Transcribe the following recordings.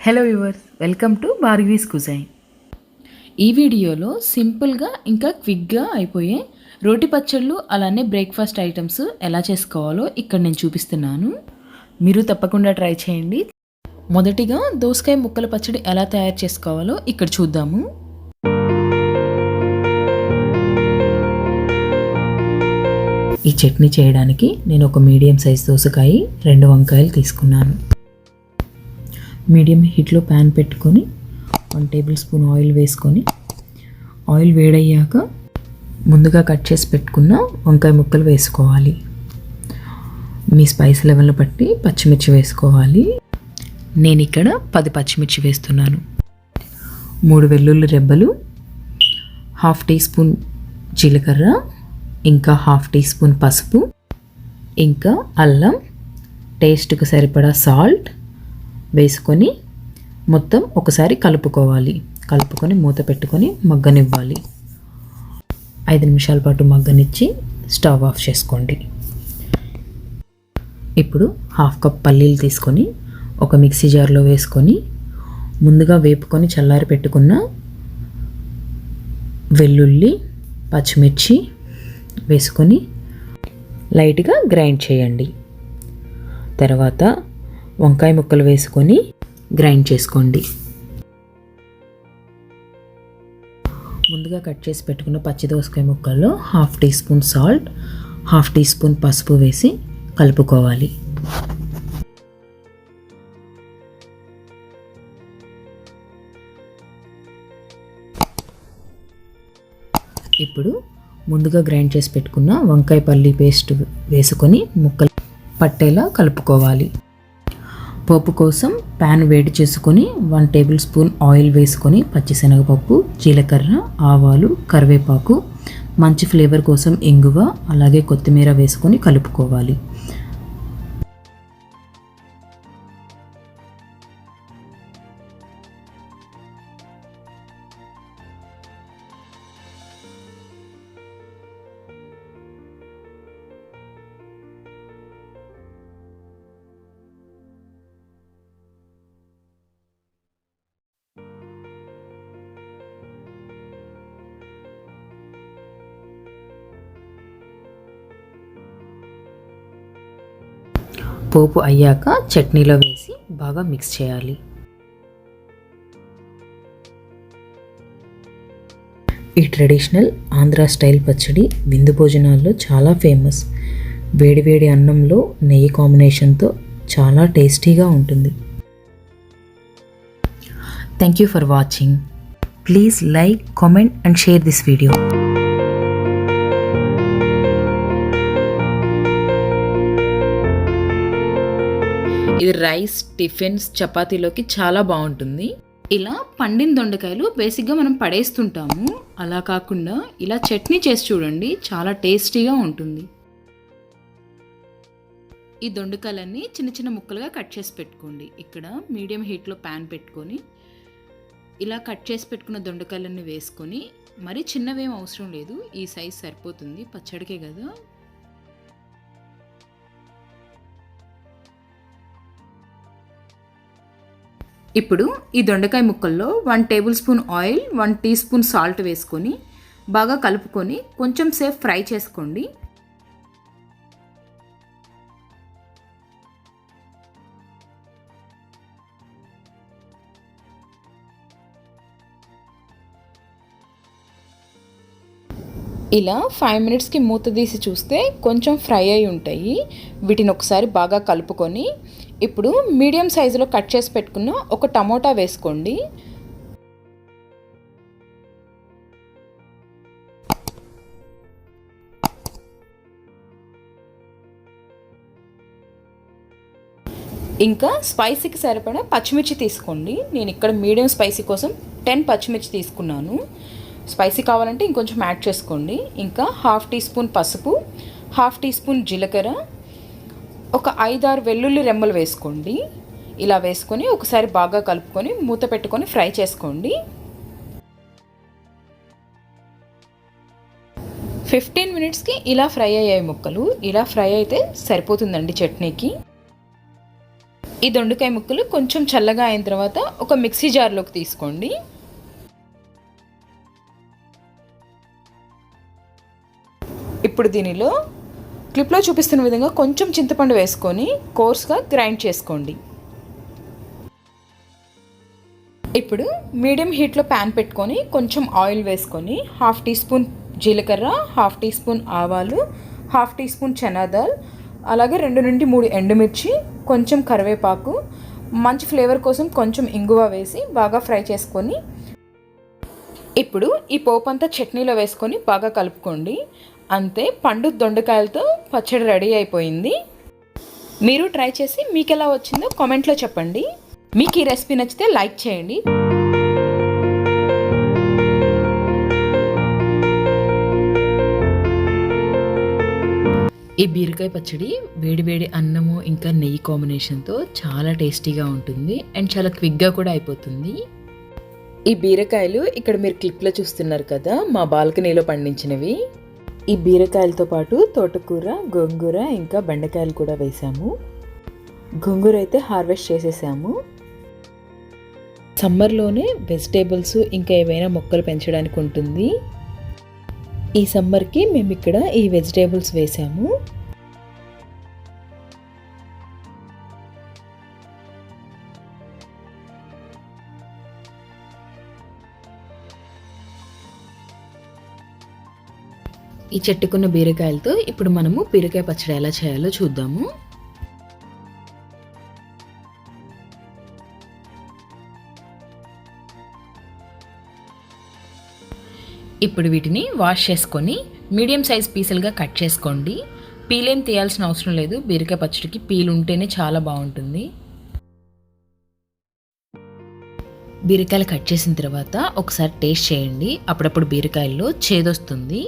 Hello viewers, welcome to Bhargavi's cuisine. ఈ వీడియోలో సింపుల్గా ఇంకా క్విక్గా అయిపోయే రోటి పచ్చళ్ళు అలానే బ్రేక్ఫాస్ట్ ఐటమ్స్ ఎలా చేసుకోవాలో ఇక్కడ నేను చూపిస్తున్నాను. మీరు తప్పకుండా ట్రై చేయండి. మొదటిగా దోసకాయ ముక్కల పచ్చడి ఎలా తయారు చేసుకోవాలో ఇక్కడ చూద్దాము. ఈ చట్నీ చేయడానికి నేను ఒక మీడియం సైజ్ దోసకాయ 2 వంకాయలు తీసుకున్నాను. మీడియం హీట్లో ప్యాన్ పెట్టుకొని 1 టేబుల్ స్పూన్ ఆయిల్ వేసుకొని ఆయిల్ వేడయ్యాక ముందుగా కట్ చేసి పెట్టుకున్న వంకాయ ముక్కలు వేసుకోవాలి. మీ స్పైస్ లెవెల్ని బట్టి పచ్చిమిర్చి వేసుకోవాలి. నేను ఇక్కడ 10 పచ్చిమిర్చి వేస్తున్నాను. 3 వెల్లుల్లి రెబ్బలు, 1/2 టీ స్పూన్ జీలకర్ర, ఇంకా 1/2 టీ స్పూన్ పసుపు, ఇంకా అల్లం, టేస్ట్కి సరిపడా సాల్ట్ వేసుకొని మొత్తం ఒకసారి కలుపుకోవాలి. కలుపుకొని మూత పెట్టుకొని మగ్గనివ్వాలి. 5 నిమిషాల పాటు మగ్గనిచ్చి స్టవ్ ఆఫ్ చేసుకోండి. ఇప్పుడు 1/2 కప్ పల్లీలు తీసుకొని ఒక మిక్సీ జార్లో వేసుకొని ముందుగా వేపుకొని చల్లారి పెట్టుకున్న వెల్లుల్లి, పచ్చిమిర్చి వేసుకొని లైట్గా గ్రైండ్ చేయండి. తర్వాత వంకాయ ముక్కలు వేసుకొని గ్రైండ్ చేసుకోండి. ముందుగా కట్ చేసి పెట్టుకున్న పచ్చి దోసకాయ ముక్కల్లో 1/2 teaspoon salt, 1/2 teaspoon పసుపు వేసి కలుపుకోవాలి. ఇప్పుడు ముందుగా గ్రైండ్ చేసి పెట్టుకున్న వంకాయ పల్లి పేస్ట్ వేసుకొని ముక్కలు పట్టేలా కలుపుకోవాలి. పోపు కోసం ప్యాన్ వేడి చేసుకొని 1 టేబుల్ స్పూన్ ఆయిల్ వేసుకొని పచ్చిశనగపప్పు, జీలకర్ర, ఆవాలు, కరివేపాకు, మంచి ఫ్లేవర్ కోసం ఇంగువ అలాగే కొత్తిమీర వేసుకొని కలుపుకోవాలి. పోపు అయ్యాక చట్నీలో వేసి బాగా మిక్స్ చేయాలి. ఈ ట్రెడిషనల్ ఆంధ్ర స్టైల్ పచ్చడి విందు భోజనాల్లో చాలా ఫేమస్. వేడివేడి అన్నంలో నెయ్యి కాంబినేషన్తో చాలా టేస్టీగా ఉంటుంది. Thank you for watching. Please like, comment and share this video. ఇది రైస్, టిఫిన్స్, చపాతీలోకి చాలా బాగుంటుంది. ఇలా పండిన దొండకాయలు బేసిక్గా మనం పడేస్తుంటాము. అలా కాకుండా ఇలా చట్నీ చేసి చూడండి, చాలా టేస్టీగా ఉంటుంది. ఈ దొండకాయలన్నీ చిన్న చిన్న ముక్కలుగా కట్ చేసి పెట్టుకోండి. ఇక్కడ మీడియం హీట్లో ప్యాన్ పెట్టుకొని ఇలా కట్ చేసి పెట్టుకున్న దొండకాయలన్నీ వేసుకొని, మరీ చిన్నవేం అవసరం లేదు, ఈ సైజ్ సరిపోతుంది, పచ్చడికే కదా. ఇప్పుడు ఈ దొండకాయ ముక్కల్లో 1 tablespoon oil, 1 teaspoon salt వేసుకొని బాగా కలుపుకొని కొంచెం సేపు ఫ్రై చేసుకోండి. ఇలా 5 మినిట్స్కి మూత తీసి చూస్తే కొంచెం ఫ్రై అయి ఉంటాయి. వీటిని ఒకసారి బాగా కలుపుకొని ఇప్పుడు మీడియం సైజులో కట్ చేసి పెట్టుకున్న ఒక టమోటా వేసుకోండి. ఇంకా స్పైసీకి సరిపడా పచ్చిమిర్చి తీసుకోండి. నేను ఇక్కడ మీడియం స్పైసీ కోసం 10 పచ్చిమిర్చి తీసుకున్నాను. స్పైసీ కావాలంటే ఇంకొంచెం యాడ్ చేసుకోండి. ఇంకా 1/2 టీ స్పూన్ పసుపు, 1/2 టీ స్పూన్ జీలకర్ర, ఒక 5-6 వెల్లుల్లి రెమ్మలు వేసుకోండి. ఇలా వేసుకొని ఒకసారి బాగా కలుపుకొని మూత పెట్టుకొని ఫ్రై చేసుకోండి. 15 మినిట్స్కి ఇలా ఫ్రై అయ్యాయి ముక్కలు. ఇలా ఫ్రై అయితే సరిపోతుందండి చట్నీకి. ఈ దొండకాయ ముక్కలు కొంచెం చల్లగా అయిన తర్వాత ఒక మిక్సీ జార్లోకి తీసుకోండి. ఇప్పుడు దీనిలో క్లిప్లో చూపిస్తున్న విధంగా కొంచెం చింతపండు వేసుకొని కోర్స్గా గ్రైండ్ చేసుకోండి. ఇప్పుడు మీడియం హీట్లో ప్యాన్ పెట్టుకొని కొంచెం ఆయిల్ వేసుకొని 1/2 టీ స్పూన్ జీలకర్ర, 1/2 టీ స్పూన్ ఆవాలు, 1/2 టీ స్పూన్ చనా దాల్, అలాగే 2 నుండి 3 ఎండుమిర్చి, కొంచెం కరివేపాకు, మంచి ఫ్లేవర్ కోసం కొంచెం ఇంగువ వేసి బాగా ఫ్రై చేసుకొని ఇప్పుడు ఈ పోపు అంతా చట్నీలో వేసుకొని బాగా కలుపుకోండి. అంతే, పండు దొండకాయలతో పచ్చడి రెడీ అయిపోయింది. మీరు ట్రై చేసి మీకు ఎలా వచ్చిందో కామెంట్లో చెప్పండి. మీకు ఈ రెసిపీ నచ్చితే లైక్ చేయండి. ఈ బీరకాయ పచ్చడి వేడివేడి అన్నము ఇంకా నెయ్యి కాంబినేషన్తో చాలా టేస్టీగా ఉంటుంది అండ్ చాలా క్విక్గా కూడా అయిపోతుంది. ఈ బీరకాయలు ఇక్కడ మీరు క్లిప్లో చూస్తున్నారు కదా, మా బాల్కనీలో పండించినవి. ఈ బీరకాయలతో పాటు తోటకూర, గోంగూర ఇంకా బెండకాయలు కూడా వేసాము. గోంగూర అయితే హార్వెస్ట్ చేసేసాము. సమ్మర్లోనే వెజిటేబుల్స్ ఇంకా ఏవైనా మొక్కలు పెంచడానికి ఉంటుంది. ఈ సమ్మర్కి మేము ఇక్కడ ఈ వెజిటేబుల్స్ వేసాము. ఈ చెట్టుకున్న బీరకాయలతో ఇప్పుడు మనము బీరకాయ పచ్చడి ఎలా చేయాలో చూద్దాము. ఇప్పుడు వీటిని వాష్ చేసుకొని మీడియం సైజ్ పీసులుగా కట్ చేసుకోండి. పీలేం తీయాల్సిన అవసరం లేదు, బీరకాయ పచ్చడికి పీల్ ఉంటేనే చాలా బాగుంటుంది. బీరకాయలు కట్ చేసిన తర్వాత ఒకసారి టేస్ట్ చేయండి. అప్పుడప్పుడు బీరకాయల్లో చేదొస్తుంది.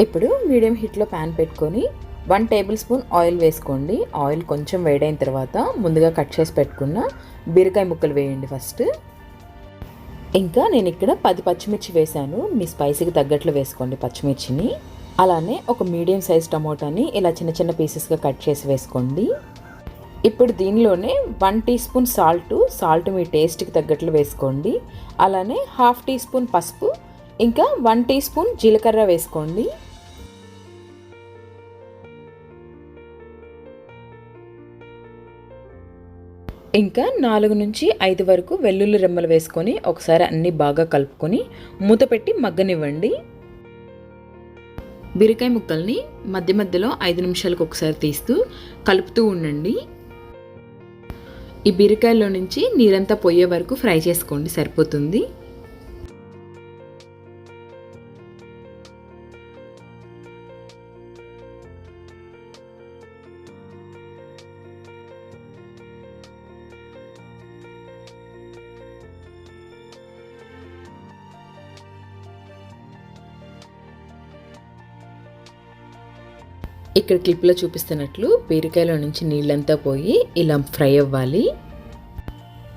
ఇప్పుడు మీడియం హీట్లో ప్యాన్ పెట్టుకొని 1 టేబుల్ స్పూన్ ఆయిల్ వేసుకోండి. ఆయిల్ కొంచెం వేడైన తర్వాత ముందుగా కట్ చేసి పెట్టుకున్న బీరకాయ ముక్కలు వేయండి ఫస్ట్. ఇంకా నేను ఇక్కడ 10 పచ్చిమిర్చి వేసాను. మీ స్పైసీకి తగ్గట్లు వేసుకోండి పచ్చిమిర్చిని. అలానే ఒక మీడియం సైజ్ టమోటాని ఇలా చిన్న చిన్న పీసెస్గా కట్ చేసి వేసుకోండి. ఇప్పుడు దీనిలోనే 1 టీ స్పూన్ సాల్ట్ మీ టేస్ట్కి తగ్గట్లు వేసుకోండి. అలానే 1/2 టీ స్పూన్ పసుపు, ఇంకా 1 టీ స్పూన్ జీలకర్ర వేసుకోండి. ఇంకా 4 నుంచి 5 వరకు వెల్లుల్లి రెమ్మలు వేసుకొని ఒకసారి అన్నీ బాగా కలుపుకొని మూత పెట్టి మగ్గనివ్వండి. బీరకాయ ముక్కల్ని మధ్య మధ్యలో 5 నిమిషాలకు ఒకసారి తీస్తూ కలుపుతూ ఉండండి. ఈ బీరకాయలో నుంచి నీరంతా పోయే వరకు ఫ్రై చేసుకోండి, సరిపోతుంది. ఇక్కడ క్లిప్లో చూపిస్తున్నట్లు బీరకాయలో నుంచి నీళ్ళంతా పోయి ఇలా ఫ్రై అవ్వాలి.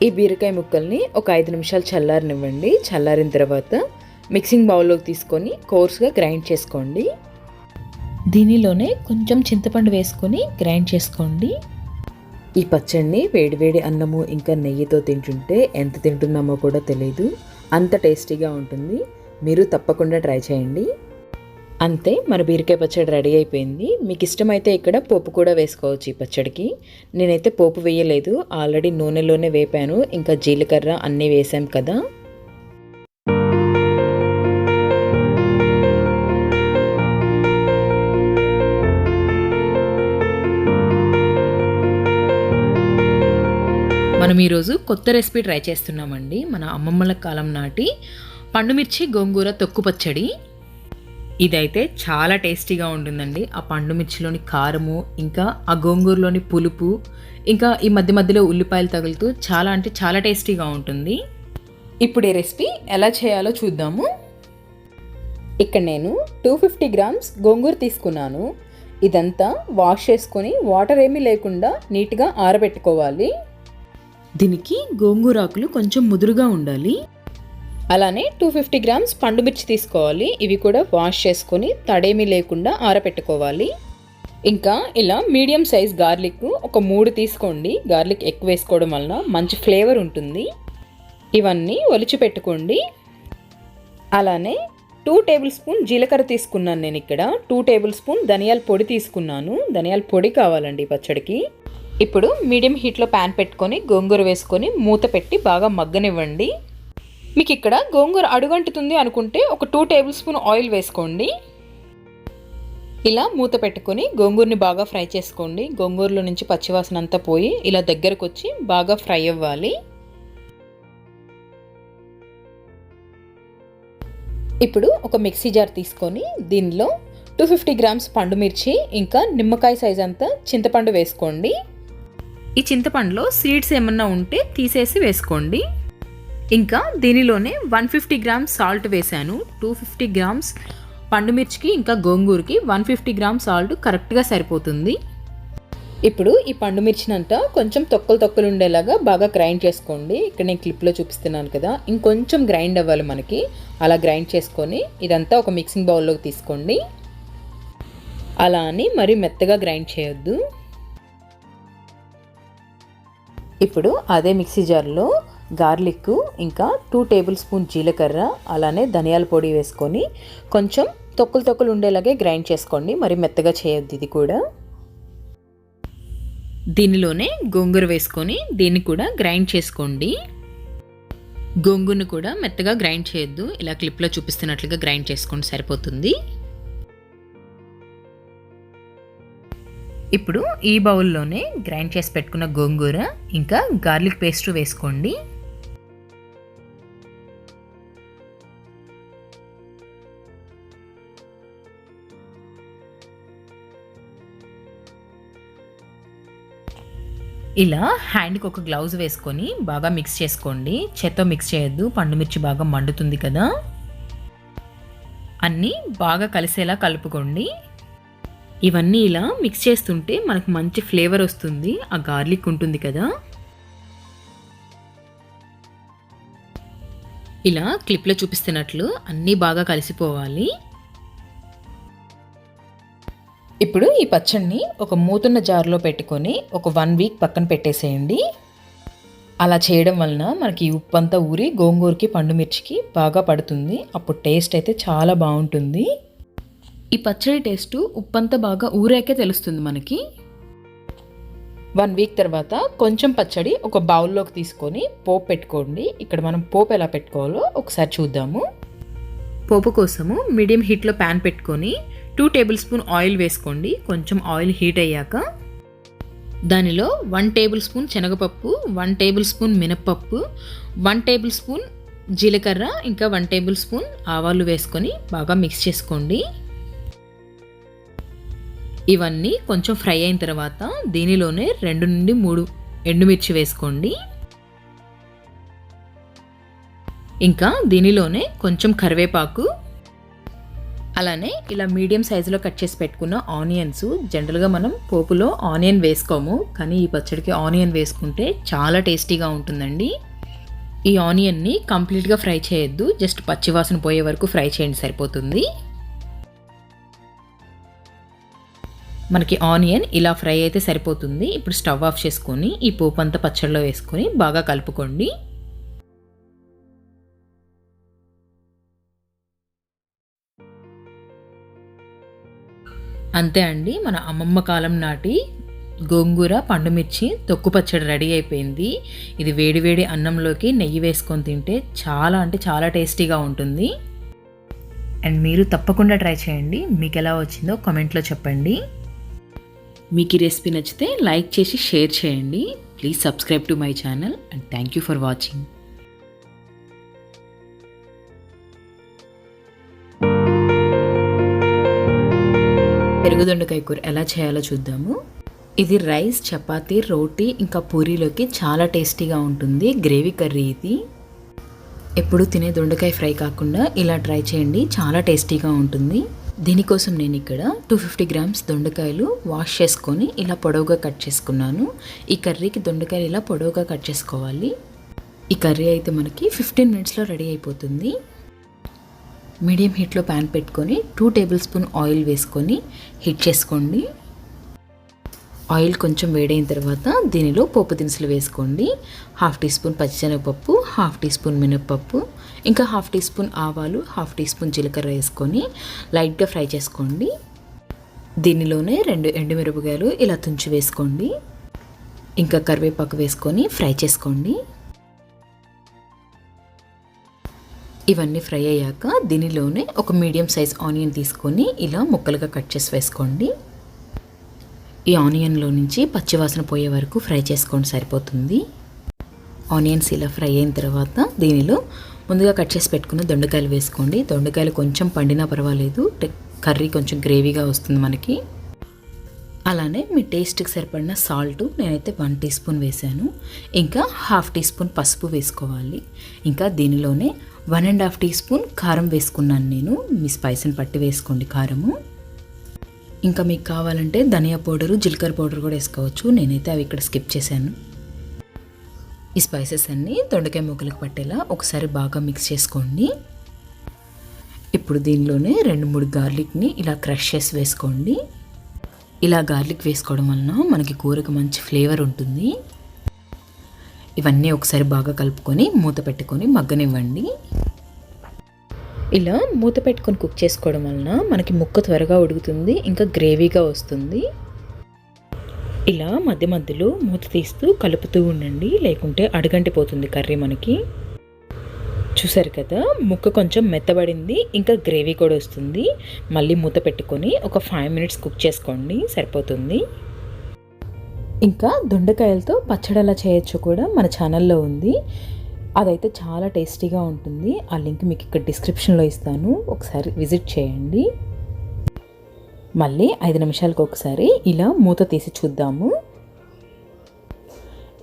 ఈ బీరకాయ ముక్కల్ని ఒక 5 నిమిషాలు చల్లారనివ్వండి. చల్లారిన తర్వాత మిక్సింగ్ బౌల్లోకి తీసుకొని కోర్స్గా గ్రైండ్ చేసుకోండి. దీనిలోనే కొంచెం చింతపండు వేసుకొని గ్రైండ్ చేసుకోండి. ఈ పచ్చడిని వేడివేడి అన్నము ఇంకా నెయ్యితో తింటుంటే ఎంత తింటున్నామో కూడా తెలియదు, అంత టేస్టీగా ఉంటుంది. మీరు తప్పకుండా ట్రై చేయండి. అంతే, మన బీరకాయ పచ్చడి రెడీ అయిపోయింది. మీకు ఇష్టమైతే ఇక్కడ పోపు కూడా వేసుకోవచ్చు ఈ పచ్చడికి. నేనైతే పోపు వేయలేదు, ఆల్రెడీ నూనెలోనే వేపాను, ఇంకా జీలకర్ర అన్నీ వేసాం కదా. మనం ఈరోజు కొత్త రెసిపీ ట్రై చేస్తున్నామండి. మన అమ్మమ్మల కాలం నాటి పండుమిర్చి గోంగూర తొక్కు పచ్చడి. ఇదైతే చాలా టేస్టీగా ఉంటుందండి. ఆ పండు మిర్చిలోని కారము, ఇంకా ఆ గోంగూరలోని పులుపు, ఇంకా ఈ మధ్య మధ్యలో ఉల్లిపాయలు తగులుతూ చాలా అంటే చాలా టేస్టీగా ఉంటుంది. ఇప్పుడు ఈ రెసిపీ ఎలా చేయాలో చూద్దాము. ఇక్కడ నేను 250 గ్రామ్స్ గోంగూర తీసుకున్నాను. ఇదంతా వాష్ చేసుకొని వాటర్ ఏమీ లేకుండా నీట్గా ఆరబెట్టుకోవాలి. దీనికి గోంగూర ఆకులు కొంచెం ముదురుగా ఉండాలి. అలానే 250 గ్రామ్స్ పండు మిర్చి తీసుకోవాలి. ఇవి కూడా వాష్ చేసుకొని తడేమీ లేకుండా ఆరబెట్టుకోవాలి. ఇంకా ఇలా మీడియం సైజ్ గార్లిక్ ఒక 3 తీసుకోండి. గార్లిక్ ఎక్కువ వేసుకోవడం వలన మంచి ఫ్లేవర్ ఉంటుంది. ఇవన్నీ ఒలిచి పెట్టుకోండి. అలానే 2 టేబుల్ స్పూన్ జీలకర్ర తీసుకున్నాను. నేను ఇక్కడ 2 టేబుల్ స్పూన్ ధనియాల పొడి తీసుకున్నాను. ధనియాల పొడి కావాలండి పచ్చడికి. ఇప్పుడు మీడియం హీట్లో ప్యాన్ పెట్టుకొని గోంగూర వేసుకొని మూత పెట్టి బాగా మగ్గనివ్వండి. మీకు ఇక్కడ గోంగూర అడుగంటుతుంది అనుకుంటే ఒక 2 టేబుల్ స్పూన్ ఆయిల్ వేసుకోండి. ఇలా మూత పెట్టుకొని గోంగూరని బాగా ఫ్రై చేసుకోండి. గోంగూరలో నుంచి పచ్చివాసన అంతా పోయి ఇలా దగ్గరకు వచ్చి బాగా ఫ్రై అవ్వాలి. ఇప్పుడు ఒక మిక్సీ జార్ తీసుకొని దీనిలో 250 గ్రామ్స్ పండు మిర్చి ఇంకా నిమ్మకాయ సైజ్ అంతా చింతపండు వేసుకోండి. ఈ చింతపండులో సీడ్స్ ఏమన్నా ఉంటే తీసేసి వేసుకోండి. ఇంకా దీనిలోనే 150 గ్రామ్స్ సాల్ట్ వేశాను. 250 గ్రామ్స్ పండు మిర్చికి ఇంకా గోంగూరకి 150 గ్రామ్స్ సాల్ట్ కరెక్ట్గా సరిపోతుంది. ఇప్పుడు ఈ పండు మిర్చినంతా కొంచెం తొక్కలు ఉండేలాగా బాగా గ్రైండ్ చేసుకోండి. ఇక్కడ నేను క్లిప్లో చూపిస్తున్నాను కదా, ఇంకొంచెం గ్రైండ్ అవ్వాలి మనకి. అలా గ్రైండ్ చేసుకొని ఇదంతా ఒక మిక్సింగ్ బౌల్లోకి తీసుకోండి. అలా అని మరీ మెత్తగా గ్రైండ్ చేయొద్దు. ఇప్పుడు అదే మిక్సీ జార్లో గార్లిక్ ఇంకా 2 టేబుల్ స్పూన్ జీలకర్ర అలానే ధనియాల పొడి వేసుకొని కొంచెం తొక్కలు ఉండేలాగే గ్రైండ్ చేసుకోండి. మరి మెత్తగా చేయొద్దు. ఇది కూడా దీనిలోనే గోంగూర వేసుకొని దీన్ని కూడా గ్రైండ్ చేసుకోండి. గోంగూరను కూడా మెత్తగా గ్రైండ్ చేయొద్దు. ఇలా క్లిప్లో చూపిస్తున్నట్లుగా గ్రైండ్ చేసుకోండి, సరిపోతుంది. ఇప్పుడు ఈ బౌల్లోనే గ్రైండ్ చేసి పెట్టుకున్న గోంగూర ఇంకా గార్లిక్ పేస్ట్ వేసుకోండి. ఇలా హ్యాండ్కి ఒక గ్లౌజ్ వేసుకొని బాగా మిక్స్ చేసుకోండి. చేత్తో మిక్స్ చేయొద్దు, పండు మిర్చి బాగా మండుతుంది కదా. అన్నీ బాగా కలిసేలా కలుపుకోండి. ఇవన్నీ ఇలా మిక్స్ చేస్తుంటే మనకు మంచి ఫ్లేవర్ వస్తుంది. ఆ గార్లిక్ ఉంటుంది కదా, ఇలా క్లిప్లో చూపిస్తున్నట్లు అన్నీ బాగా కలిసిపోవాలి. ఇప్పుడు ఈ పచ్చడిని ఒక మూతున్న జార్లో పెట్టుకొని ఒక 1 వీక్ పక్కన పెట్టేసేయండి. అలా చేయడం వలన మనకి ఉప్పు అంతా ఊరి గోంగూరకి పండు మిర్చికి బాగా పడుతుంది. అప్పుడు టేస్ట్ అయితే చాలా బాగుంటుంది. ఈ పచ్చడి టేస్ట్ ఉప్పంతా బాగా ఊరాకే తెలుస్తుంది మనకి. 1 వీక్ తర్వాత కొంచెం పచ్చడి ఒక బౌల్లోకి తీసుకొని పోపు పెట్టుకోండి. ఇక్కడ మనం పోపు ఎలా పెట్టుకోవాలో ఒకసారి చూద్దాము. పోపు కోసము మీడియం హీట్లో ప్యాన్ పెట్టుకొని 2 టేబుల్ స్పూన్ ఆయిల్ వేసుకోండి. కొంచెం ఆయిల్ హీట్ అయ్యాక దానిలో 1 టేబుల్ స్పూన్ శనగపప్పు, 1 టేబుల్ స్పూన్ మినప్పప్పు, 1 టేబుల్ స్పూన్ జీలకర్ర ఇంకా 1 టేబుల్ స్పూన్ ఆవాలు వేసుకొని బాగా మిక్స్ చేసుకోండి. ఇవన్నీ కొంచెం ఫ్రై అయిన తర్వాత దీనిలోనే 2 నుండి 3 ఎండుమిర్చి వేసుకోండి. ఇంకా దీనిలోనే కొంచెం కరివేపాకు, అలానే ఇలా మీడియం సైజులో కట్ చేసి పెట్టుకున్న ఆనియన్స్. జనరల్గా మనం పోపులో ఆనియన్ వేసుకోము, కానీ ఈ పచ్చడికి ఆనియన్ వేసుకుంటే చాలా టేస్టీగా ఉంటుందండి. ఈ ఆనియన్ని కంప్లీట్గా ఫ్రై చేయొద్దు, జస్ట్ పచ్చివాసన పోయే వరకు ఫ్రై చేయండి, సరిపోతుంది. మనకి ఆనియన్ ఇలా ఫ్రై అయితే సరిపోతుంది. ఇప్పుడు స్టవ్ ఆఫ్ చేసుకొని ఈ పోపు అంతా పచ్చడిలో వేసుకొని బాగా కలుపుకోండి. అంతే అండి, మన అమ్మమ్మ కాలం నాటి గోంగూర పండుమిర్చి తొక్కు పచ్చడి రెడీ అయిపోయింది. ఇది వేడివేడి అన్నంలోకి నెయ్యి వేసుకొని తింటే చాలా అంటే చాలా టేస్టీగా ఉంటుంది. అండ్ మీరు తప్పకుండా ట్రై చేయండి. మీకు ఎలా వచ్చిందో కామెంట్లో చెప్పండి. మీకు ఈ రెసిపీ నచ్చితే లైక్ చేసి షేర్ చేయండి. Please subscribe to my channel and thank you for watching. పెరుగుదొండకాయ కూర ఎలా చేయాలో చూద్దాము. ఇది రైస్, చపాతీ, రోటీ ఇంకా పూరీలోకి చాలా టేస్టీగా ఉంటుంది. గ్రేవీ కర్రీ ఇది. ఎప్పుడు తినే దొండకాయ ఫ్రై కాకుండా ఇలా ట్రై చేయండి, చాలా టేస్టీగా ఉంటుంది. దీనికోసం నేను ఇక్కడ 250 గ్రామ్స్ దొండకాయలు వాష్ చేసుకొని ఇలా పొడవుగా కట్ చేసుకున్నాను. ఈ కర్రీకి దొండకాయలు ఇలా పొడవుగా కట్ చేసుకోవాలి. ఈ కర్రీ అయితే మనకి 15 మినిట్స్లో రెడీ అయిపోతుంది. మీడియం హీట్లో ప్యాన్ పెట్టుకొని 2 టేబుల్ స్పూన్ ఆయిల్ వేసుకొని హీట్ చేసుకోండి. ఆయిల్ కొంచెం వేడైన తర్వాత దీనిలో పోపు దినుసులు వేసుకోండి. 1/2 టీ స్పూన్ పచ్చిశనగపప్పు, 1/2 టీ స్పూన్ మినప్పప్పు, ఇంకా 1/2 టీ స్పూన్ ఆవాలు, 1/2 టీ స్పూన్ జీలకర్ర వేసుకొని లైట్గా ఫ్రై చేసుకోండి. దీనిలోనే 2 ఎండుమిరపకాయలు ఇలా తుంచి వేసుకోండి. ఇంకా కరివేపాకు వేసుకొని ఫ్రై చేసుకోండి. ఇవన్నీ ఫ్రై అయ్యాక దీనిలోనే ఒక మీడియం సైజ్ ఆనియన్ తీసుకొని ఇలా ముక్కలుగా కట్ చేసి వేసుకోండి. ఈ ఆనియన్లో నుంచి పచ్చివాసన పోయే వరకు ఫ్రై చేసుకోండి, సరిపోతుంది. ఆనియన్స్ ఇలా ఫ్రై అయిన తర్వాత దీనిలో ముందుగా కట్ చేసి పెట్టుకున్న దొండకాయలు వేసుకోండి. దొండకాయలు కొంచెం పండినా పర్వాలేదు, కర్రీ కొంచెం గ్రేవీగా వస్తుంది మనకి. అలానే మీ టేస్ట్కి సరిపడిన సాల్ట్ నేనైతే 1 టీ స్పూన్ వేసాను. ఇంకా 1/2 టీ స్పూన్ పసుపు వేసుకోవాలి. ఇంకా దీనిలోనే 1.5 టీ స్పూన్ కారం వేసుకున్నాను నేను. మీ స్పైస్ని పట్టి వేసుకోండి కారము. ఇంకా మీకు కావాలంటే ధనియా పౌడరు, జీలకర్ర పౌడర్ కూడా వేసుకోవచ్చు. నేనైతే అవి ఇక్కడ స్కిప్ చేశాను. ఈ స్పైసెస్ అన్నీ దొండకాయ ముక్కలకు పట్టేలా ఒకసారి బాగా మిక్స్ చేసుకోండి. ఇప్పుడు దీనిలోనే 2-3 గార్లిక్ని ఇలా క్రష్ చేసి వేసుకోండి. ఇలా గార్లిక్ వేసుకోవడం వలన మనకి కూరకు మంచి ఫ్లేవర్ ఉంటుంది. ఇవన్నీ ఒకసారి బాగా కలుపుకొని మూత పెట్టుకొని మగ్గనివ్వండి. ఇలా మూత పెట్టుకొని కుక్ చేసుకోవడం వలన మనకి ముక్క త్వరగా ఉడుకుతుంది, ఇంకా గ్రేవీగా వస్తుంది. ఇలా మధ్య మధ్యలో మూత తీస్తూ కలుపుతూ ఉండండి, లేకుంటే అడుగంటిపోతుంది కర్రీ మనకి. చూసారు కదా, ముక్క కొంచెం మెత్తబడింది, ఇంకా గ్రేవీ కూడా వస్తుంది. మళ్ళీ మూత పెట్టుకొని ఒక 5 మినిట్స్ కుక్ చేసుకోండి, సరిపోతుంది. ఇంకా దొండకాయలతో పచ్చడి ఎలా చేయొచ్చో కూడా మన ఛానల్లో ఉంది. అదైతే చాలా టేస్టీగా ఉంటుంది. ఆ లింక్ మీకు ఇక్కడ డిస్క్రిప్షన్లో ఇస్తాను, ఒకసారి విజిట్ చేయండి. మళ్ళీ 5 నిమిషాలకు ఒకసారి ఇలా మూత తీసి చూద్దాము.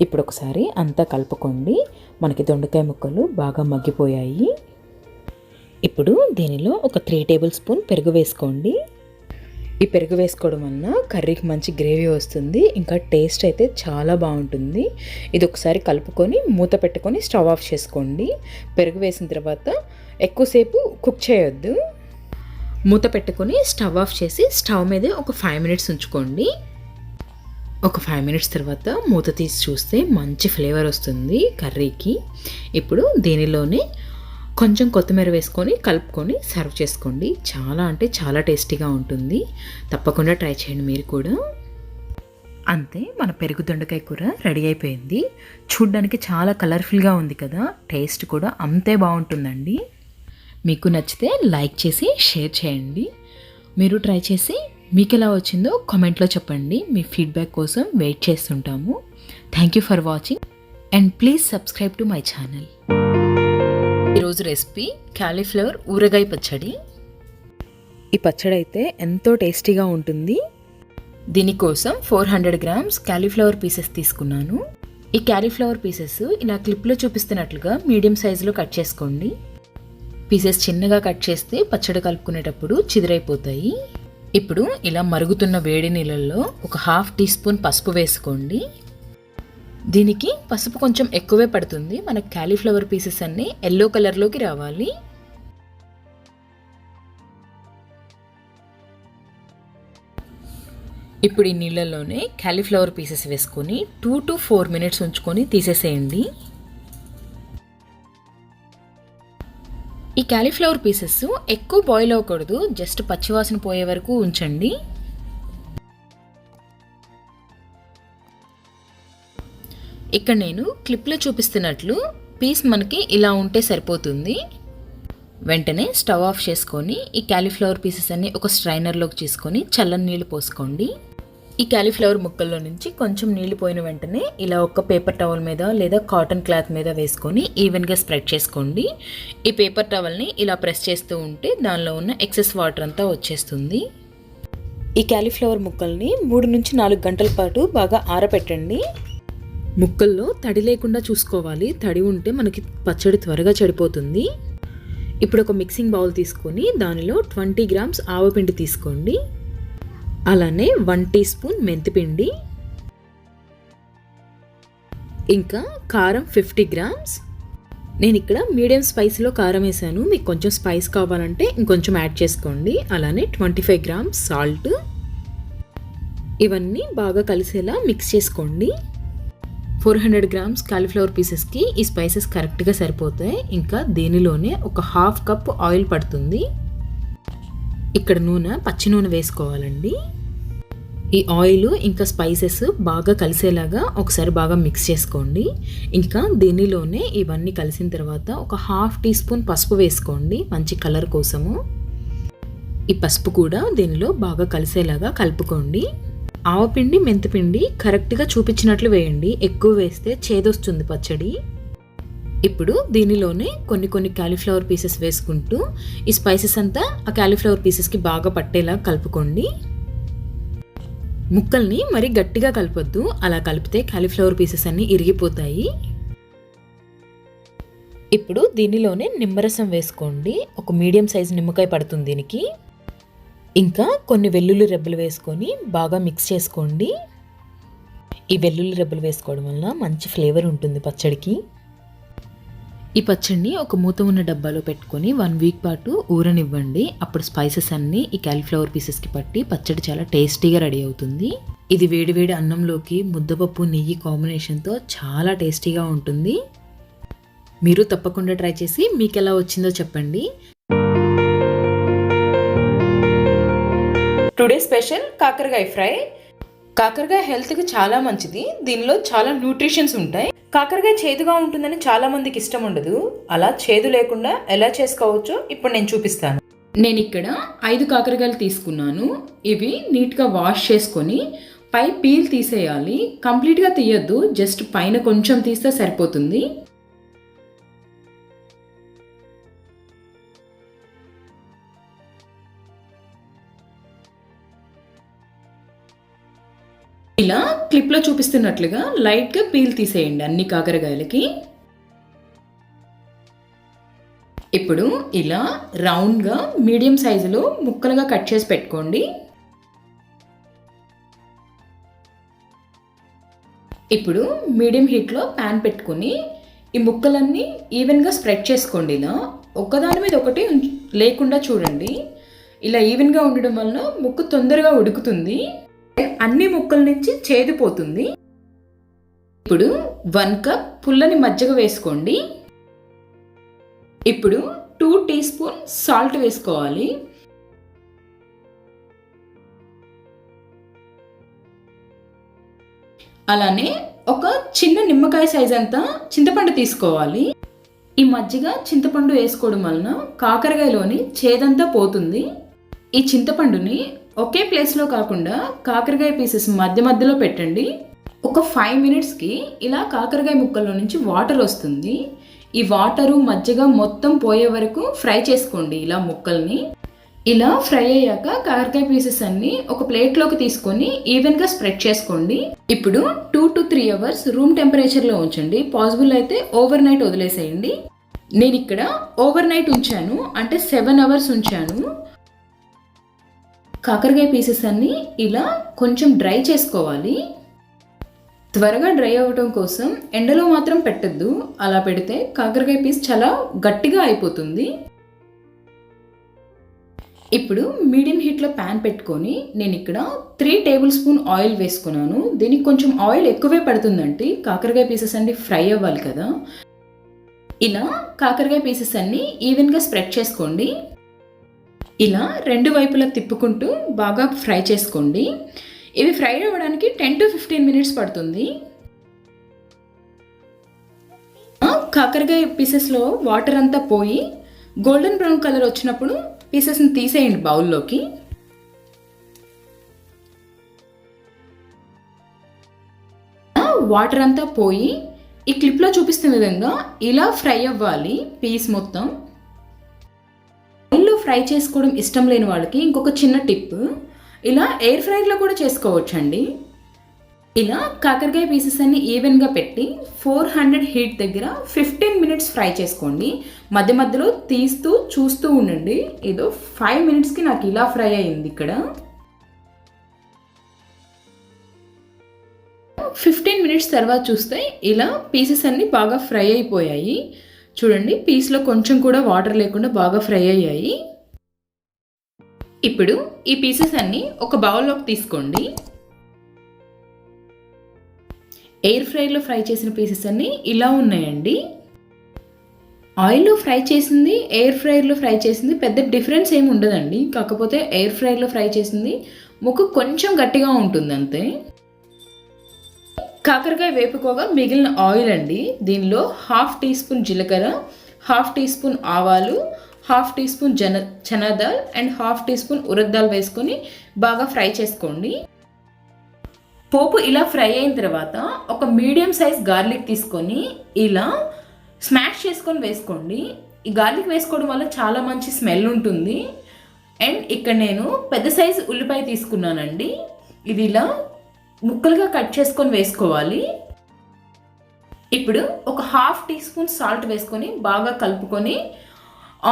ఇప్పుడు ఒకసారి అంతా కలుపుకోండి. మనకి దొండకాయ ముక్కలు బాగా మగ్గిపోయాయి. ఇప్పుడు దీనిలో ఒక 3 టేబుల్ స్పూన్ పెరుగు వేసుకోండి. ఈ పెరుగు వేసుకోవడం వలన కర్రీకి మంచి గ్రేవీ వస్తుంది, ఇంకా టేస్ట్ అయితే చాలా బాగుంటుంది. ఇది ఒకసారి కలుపుకొని మూత పెట్టుకొని స్టవ్ ఆఫ్ చేసుకోండి. పెరుగు వేసిన తర్వాత ఎక్కువసేపు కుక్ చేయొద్దు. మూత పెట్టుకొని స్టవ్ ఆఫ్ చేసి స్టవ్ మీదే ఒక 5 మినిట్స్ ఉంచుకోండి. ఒక 5 మినిట్స్ తర్వాత మూత తీసి చూస్తే మంచి ఫ్లేవర్ వస్తుంది కర్రీకి. ఇప్పుడు దీనిలోనే కొంచెం కొత్తిమీర వేసుకొని కలుపుకొని సర్వ్ చేసుకోండి. చాలా అంటే చాలా టేస్టీగా ఉంటుంది. తప్పకుండా ట్రై చేయండి మీరు కూడా. అంతే, మన పెరుగు దొండకాయ కూర రెడీ అయిపోయింది. చూడ్డానికి చాలా కలర్ఫుల్గా ఉంది కదా, టేస్ట్ కూడా అంతే బాగుంటుందండి. మీకు నచ్చితే లైక్ చేసి షేర్ చేయండి. మీరు ట్రై చేసి మీకు ఎలా వచ్చిందో కామెంట్లో చెప్పండి. మీ ఫీడ్బ్యాక్ కోసం వెయిట్ చేస్తుంటాము. Thank you for watching and please subscribe to my channel. ఈరోజు రెసిపీ కాలీఫ్లవర్ ఊరగాయ పచ్చడి. ఈ పచ్చడి అయితే ఎంతో టేస్టీగా ఉంటుంది. దీనికోసం 400 గ్రామ్స్ కాలీఫ్లవర్ పీసెస్ తీసుకున్నాను. ఈ కాలీఫ్లవర్ పీసెస్ ఇలా క్లిప్లో చూపిస్తున్నట్లుగా మీడియం సైజులో కట్ చేసుకోండి. పీసెస్ చిన్నగా కట్ చేస్తే పచ్చడి కలుపుకునేటప్పుడు చిదిరైపోతాయి. ఇప్పుడు ఇలా మరుగుతున్న వేడి నీళ్ళల్లో ఒక 1/2 టీ స్పూన్ పసుపు వేసుకోండి. దీనికి పసుపు కొంచెం ఎక్కువే పడుతుంది. మనకు కాలీఫ్లవర్ పీసెస్ అన్నీ ఎల్లో కలర్లోకి రావాలి. ఇప్పుడు ఈ నీళ్ళల్లోనే కాలీఫ్లవర్ పీసెస్ వేసుకొని 2 to 4 మినిట్స్ ఉంచుకొని తీసేసేయండి. ఈ కాలీఫ్లవర్ పీసెస్ ఎక్కువ బాయిల్ అవ్వకూడదు, జస్ట్ పచ్చివాసన పోయే వరకు ఉంచండి. ఇక్కడ నేను క్లిప్లో చూపిస్తున్నట్లు పీస్ మనకి ఇలా ఉంటే సరిపోతుంది. వెంటనే స్టవ్ ఆఫ్ చేసుకొని ఈ కాలీఫ్లవర్ పీసెస్ అన్ని ఒక స్ట్రైనర్లోకి తీసుకొని చల్లని నీళ్ళు పోసుకోండి. ఈ కాలీఫ్లవర్ ముక్కల్లో నుంచి కొంచెం నీళ్ళు పోయిన వెంటనే ఇలా ఒక పేపర్ టవల్ మీద లేదా కాటన్ క్లాత్ మీద వేసుకొని ఈవెన్గా స్ప్రెడ్ చేసుకోండి. ఈ పేపర్ టవల్ని ఇలా ప్రెస్ చేస్తూ ఉంటే దానిలో ఉన్న ఎక్సెస్ వాటర్ అంతా వచ్చేస్తుంది. ఈ కాలీఫ్లవర్ ముక్కల్ని 3 నుంచి 4 గంటల పాటు బాగా ఆరబెట్టండి. ముక్కల్లో తడి లేకుండా చూసుకోవాలి, తడి ఉంటే మనకి పచ్చడి త్వరగా చెడిపోతుంది. ఇప్పుడు ఒక మిక్సింగ్ బౌల్ తీసుకొని దానిలో 20 గ్రామ్స్ ఆవపిండి తీసుకోండి, అలానే 1 టీ స్పూన్ మెంతిపిండి, ఇంకా కారం 50 గ్రామ్స్. నేను ఇక్కడ మీడియం స్పైస్లో కారం వేసాను, మీకు కొంచెం స్పైస్ కావాలంటే ఇంకొంచెం యాడ్ చేసుకోండి. అలానే 25 గ్రామ్స్ సాల్ట్. ఇవన్నీ బాగా కలిసేలా మిక్స్ చేసుకోండి. 400 గ్రామ్స్ కాలీఫ్లవర్ పీసెస్కి ఈ స్పైసెస్ కరెక్ట్గా సరిపోతాయి. ఇంకా దీనిలోనే ఒక హాఫ్ కప్ ఆయిల్ పడుతుంది. ఇక్కడ నూనె, పచ్చి నూనె వేసుకోవాలండి. ఈ ఆయిల్ ఇంకా స్పైసెస్ బాగా కలిసేలాగా ఒకసారి బాగా మిక్స్ చేసుకోండి. ఇంకా దీనిలోనే ఇవన్నీ కలిసిన తర్వాత ఒక హాఫ్ టీ స్పూన్ పసుపు వేసుకోండి, మంచి కలర్ కోసము. ఈ పసుపు కూడా దీనిలో బాగా కలిసేలాగా కలుపుకోండి. ఆవపిండి, మెంతిపిండి కరెక్ట్గా చూపించినట్లు వేయండి, ఎక్కువ వేస్తే చేదొస్తుంది పచ్చడి. ఇప్పుడు దీనిలోనే కొన్ని కాలీఫ్లవర్ పీసెస్ వేసుకుంటూ ఈ స్పైసెస్ అంతా ఆ కాలీఫ్లవర్ పీసెస్కి బాగా పట్టేలా కలుపుకోండి. ముక్కల్ని మరి గట్టిగా కలపొద్దు, అలా కలిపితే కాలీఫ్లవర్ పీసెస్ అన్నీ ఇరిగిపోతాయి. ఇప్పుడు దీనిలోనే నిమ్మరసం వేసుకోండి, ఒక మీడియం సైజు నిమ్మకాయ పడుతుంది దీనికి. ఇంకా కొన్ని వెల్లుల్లి రెబ్బలు వేసుకొని బాగా మిక్స్ చేసుకోండి. ఈ వెల్లుల్లి రెబ్బలు వేసుకోవడం వల్ల మంచి ఫ్లేవర్ ఉంటుంది పచ్చడికి. ఈ పచ్చడిని ఒక మూత ఉన్న డబ్బాలో పెట్టుకొని 1 వీక్ పాటు ఊరనివ్వండి. అప్పుడు స్పైసెస్ అన్నీ ఈ కాలీఫ్లవర్ పీసెస్కి పట్టి పచ్చడి చాలా టేస్టీగా రెడీ అవుతుంది. ఇది వేడివేడి అన్నంలోకి ముద్దపప్పు, నెయ్యి కాంబినేషన్తో చాలా టేస్టీగా ఉంటుంది. మీరు తప్పకుండా ట్రై చేసి మీకు ఎలా వచ్చిందో చెప్పండి. టుడే స్పెషల్ కాకరకాయ ఫ్రై. కాకరకాయ హెల్త్కి చాలా మంచిది, దీనిలో చాలా న్యూట్రిషన్స్ ఉంటాయి. కాకరకాయ చేదుగా ఉంటుందని చాలా మందికి ఇష్టం ఉండదు. అలా చేదు లేకుండా ఎలా చేసుకోవచ్చో ఇప్పుడు నేను చూపిస్తాను. నేను ఇక్కడ 5 కాకరకాయలు తీసుకున్నాను. ఇవి నీట్గా వాష్ చేసుకొని పై పీల్ తీసేయాలి. కంప్లీట్గా తీయద్దు, జస్ట్ పైన కొంచెం తీస్తే సరిపోతుంది. ఇలా క్లిప్లో చూపిస్తున్నట్లుగా లైట్గా పీల్ తీసేయండి అన్ని కాకరకాయలకి. ఇప్పుడు ఇలా రౌండ్గా మీడియం సైజులో ముక్కలుగా కట్ చేసి పెట్టుకోండి. ఇప్పుడు మీడియం హీట్లో ప్యాన్ పెట్టుకొని ఈ ముక్కలన్నీ ఈవెన్గా స్ప్రెడ్ చేసుకోండి. ఇలా ఒకదాని మీద ఒకటి లేకుండా చూడండి. ఇలా ఈవెన్గా ఉండడం వలన ముక్క తొందరగా ఉడుకుతుంది, అన్ని ముక్కల నుంచి చేదిపోతుంది. ఇప్పుడు 1 కప్ పుల్లని మజ్జిగ వేసుకోండి. ఇప్పుడు 2 టీ స్పూన్ సాల్ట్ వేసుకోవాలి. అలానే ఒక చిన్న నిమ్మకాయ సైజ్ అంతా చింతపండు తీసుకోవాలి. ఈ మజ్జిగ, చింతపండు వేసుకోవడం వలన కాకరకాయలోని చేదంతా పోతుంది. ఈ చింతపండుని ఒకే ప్లేస్లో కాకుండా కాకరకాయ పీసెస్ మధ్య మధ్యలో పెట్టండి. ఒక 5 మినిట్స్కి ఇలా కాకరకాయ ముక్కల్లో నుంచి వాటర్ వస్తుంది. ఈ వాటరు, మజ్జిగ మొత్తం పోయే వరకు ఫ్రై చేసుకోండి ఇలా ముక్కల్ని. ఇలా ఫ్రై అయ్యాక కాకరకాయ పీసెస్ అన్ని ఒక ప్లేట్లోకి తీసుకొని ఈవెన్గా స్ప్రెడ్ చేసుకోండి. ఇప్పుడు 2 to 3 అవర్స్ రూమ్ టెంపరేచర్లో ఉంచండి. పాసిబుల్ అయితే ఓవర్ నైట్ వదిలేసేయండి. నేను ఇక్కడ ఓవర్ నైట్ ఉంచాను, అంటే 7 అవర్స్ ఉంచాను. కాకరకాయ పీసెస్ అన్నీ ఇలా కొంచెం డ్రై చేసుకోవాలి. త్వరగా డ్రై అవ్వడం కోసం ఎండలో మాత్రం పెట్టద్దు, అలా పెడితే కాకరకాయ పీస్ చాలా గట్టిగా అయిపోతుంది. ఇప్పుడు మీడియం హీట్లో ప్యాన్ పెట్టుకొని నేను ఇక్కడ 3 టేబుల్ స్పూన్ ఆయిల్ వేసుకున్నాను. దీనికి కొంచెం ఆయిల్ ఎక్కువే పడుతుందంటే కాకరకాయ పీసెస్ అన్ని ఫ్రై అవ్వాలి కదా. ఇలా కాకరకాయ పీసెస్ అన్ని ఈవెన్గా స్ప్రెడ్ చేసుకోండి. ఇలా 2 వైపులా తిప్పుకుంటూ బాగా ఫ్రై చేసుకోండి. ఇవి ఫ్రై అవ్వడానికి 10 to 15 మినిట్స్ పడుతుంది. కాకరకాయ పీసెస్లో వాటర్ అంతా పోయి గోల్డెన్ బ్రౌన్ కలర్ వచ్చినప్పుడు పీసెస్ని తీసేయండి బౌల్లోకి. వాటర్ అంతా పోయి ఈ క్లిప్లో చూపిస్తున్న విధంగా ఇలా ఫ్రై అవ్వాలి పీస్ మొత్తం. ఆయిల్లో ఫ్రై చేసుకోవడం ఇష్టం లేని వాళ్ళకి ఇంకొక చిన్న టిప్, ఇలా ఎయిర్ ఫ్రైర్లో కూడా చేసుకోవచ్చండి. ఇలా కాకరకాయ పీసెస్ అన్ని ఈవెన్గా పెట్టి 400 హీట్ దగ్గర 15 మినిట్స్ ఫ్రై చేసుకోండి. మధ్య మధ్యలో తీస్తూ చూస్తూ ఉండండి. ఏదో 5 మినిట్స్కి నాకు ఇలా ఫ్రై అయింది. ఇక్కడ 15 మినిట్స్ తర్వాత చూస్తే ఇలా పీసెస్ అన్ని బాగా ఫ్రై అయిపోయాయి. చూడండి, పీస్లో కొంచెం కూడా వాటర్ లేకుండా బాగా ఫ్రై అయ్యాయి. ఇప్పుడు ఈ పీసెస్ అన్ని ఒక బౌల్లోకి తీసుకోండి. ఎయిర్ ఫ్రైలో ఫ్రై చేసిన పీసెస్ అన్ని ఇలా ఉన్నాయండి. ఆయిల్లో ఫ్రై చేసింది, ఎయిర్ ఫ్రైలో ఫ్రై చేసింది పెద్ద డిఫరెన్స్ ఏమి ఉండదండి. కాకపోతే ఎయిర్ ఫ్రైలో ఫ్రై చేసింది ముక్క కొంచెం గట్టిగా ఉంటుంది అంతే. కాకరకాయ వేపుకోగా మిగిలిన ఆయిల్ అండి. దీనిలో 1/2 టీ స్పూన్ జీలకర్ర, 1/2 టీ స్పూన్ ఆవాలు, 1/2 teaspoon chana dal and 1/2 teaspoon urad dal వేసుకొని బాగా ఫ్రై చేసుకోండి. పోపు ఇలా ఫ్రై అయిన తర్వాత ఒక మీడియం సైజ్ గార్లిక్ తీసుకొని ఇలా స్మాష్ చేసుకొని వేసుకోండి. ఈ గార్లిక్ వేసుకోవడం వల్ల చాలా మంచి స్మెల్ ఉంటుంది. అండ్ ఇక్కడ నేను పెద్ద సైజు ఉల్లిపాయ తీసుకున్నానండి. ఇది ఇలా ముక్కలుగా కట్ చేసుకొని వేసుకోవాలి. ఇప్పుడు ఒక 1/2 టీ స్పూన్ సాల్ట్ వేసుకొని బాగా కలుపుకొని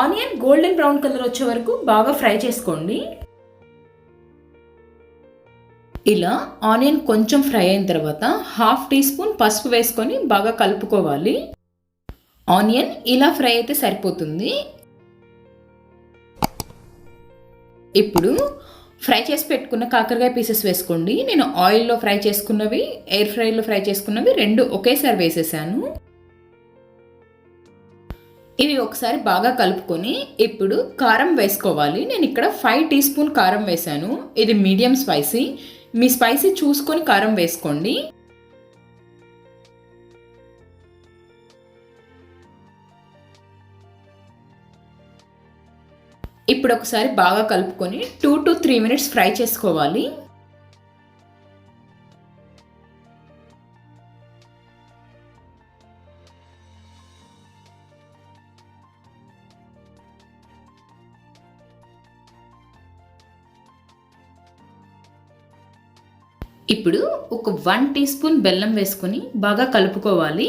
ఆనియన్ గోల్డెన్ బ్రౌన్ కలర్ వచ్చే వరకు బాగా ఫ్రై చేసుకోండి. ఇలా ఆనియన్ కొంచెం ఫ్రై అయిన తర్వాత 1/2 టీ స్పూన్ పసుపు వేసుకొని బాగా కలుపుకోవాలి. ఆనియన్ ఇలా ఫ్రై అయితే సరిపోతుంది. ఇప్పుడు ఫ్రై చేసి పెట్టుకున్న కాకరకాయ పీసెస్ వేసుకోండి. నేను ఆయిల్లో ఫ్రై చేసుకున్నవి, ఎయిర్ ఫ్రైలో ఫ్రై చేసుకున్నవి రెండు ఒకేసారి వేసేసాను. ఇవి ఒకసారి బాగా కలుపుకొని ఇప్పుడు కారం వేసుకోవాలి. నేను ఇక్కడ 5 టీ స్పూన్ కారం వేసాను. ఇది మీడియం స్పైసీ. మీ స్పైసీ చూసుకొని కారం వేసుకోండి. ఇప్పుడు ఒకసారి బాగా కలుపుకొని 2 to 3 మినిట్స్ ఫ్రై చేసుకోవాలి. ఇప్పుడు ఒక 1 టీ స్పూన్ బెల్లం వేసుకొని బాగా కలుపుకోవాలి.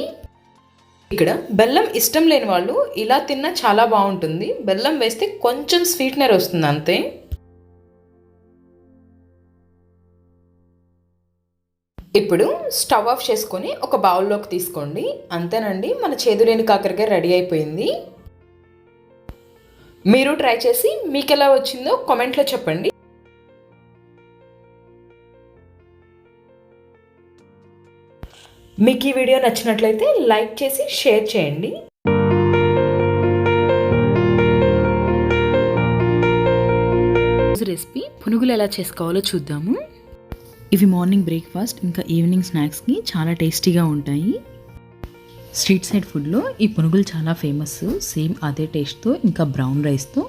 ఇక్కడ బెల్లం ఇష్టం లేని వాళ్ళు ఇలా తిన్నా చాలా బాగుంటుంది. బెల్లం వేస్తే కొంచెం స్వీట్నర్ వస్తుంది అంతే. ఇప్పుడు స్టవ్ ఆఫ్ చేసుకొని ఒక బౌల్లోకి తీసుకోండి. అంతేనండి, మన చేదులేని కాకరకాయ రెడీ అయిపోయింది. మీరు ట్రై చేసి మీకు ఎలా వచ్చిందో కామెంట్లో చెప్పండి. మీకు ఈ వీడియో నచ్చినట్లయితే లైక్ చేసి షేర్ చేయండి. రెసిపీ పునుగులు ఎలా చేసుకోవాలో చూద్దాము. ఇవి మార్నింగ్ బ్రేక్ఫాస్ట్ ఇంకా ఈవినింగ్ స్నాక్స్కి చాలా టేస్టీగా ఉంటాయి. స్ట్రీట్ సైడ్ ఫుడ్లో ఈ పునుగులు చాలా ఫేమస్. సేమ్ అదే టేస్ట్తో ఇంకా బ్రౌన్ రైస్తో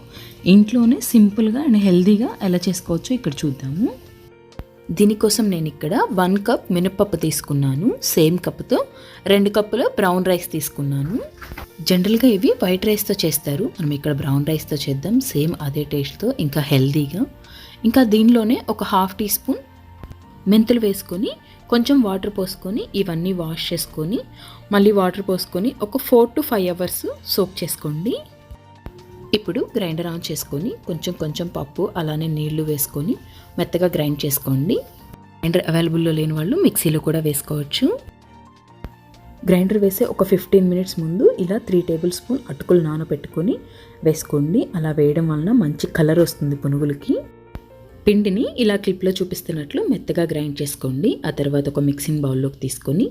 ఇంట్లోనే సింపుల్గా అండ్ హెల్తీగా ఎలా చేసుకోవచ్చో ఇక్కడ చూద్దాము. దీనికోసం నేను ఇక్కడ 1 కప్ మినపప్పు తీసుకున్నాను. సేమ్ కప్తో 2 కప్పుల బ్రౌన్ రైస్ తీసుకున్నాను. జనరల్గా ఇవి వైట్ రైస్తో చేస్తారు. మనం ఇక్కడ బ్రౌన్ రైస్తో చేద్దాం. సేమ్ అదే టేస్ట్తో ఇంకా హెల్తీగా. ఇంకా దీనిలోనే ఒక 1/2 టీ స్పూన్ మెంతులు వేసుకొని కొంచెం వాటర్ పోసుకొని ఇవన్నీ వాష్ చేసుకొని మళ్ళీ వాటర్ పోసుకొని ఒక 4 to 5 అవర్స్ సోక్ చేసుకోండి. ఇప్పుడు గ్రైండర్ ఆన్ చేసుకొని కొంచెం పప్పు అలానే నీళ్లు వేసుకొని మెత్తగా గ్రైండ్ చేసుకోండి. గ్రైండర్ అవైలబుల్లో లేని వాళ్ళు మిక్సీలో కూడా వేసుకోవచ్చు. గ్రైండర్ వేసే ఒక 15 మినిట్స్ ముందు ఇలా 3 టేబుల్ స్పూన్ అటుకులు నానబెట్టుకొని వేసుకోండి. అలా వేయడం వలన మంచి కలర్ వస్తుంది పునుగులకి. పిండిని ఇలా క్లిప్లో చూపిస్తున్నట్లు మెత్తగా గ్రైండ్ చేసుకోండి. ఆ తర్వాత ఒక మిక్సింగ్ బౌల్లోకి తీసుకొని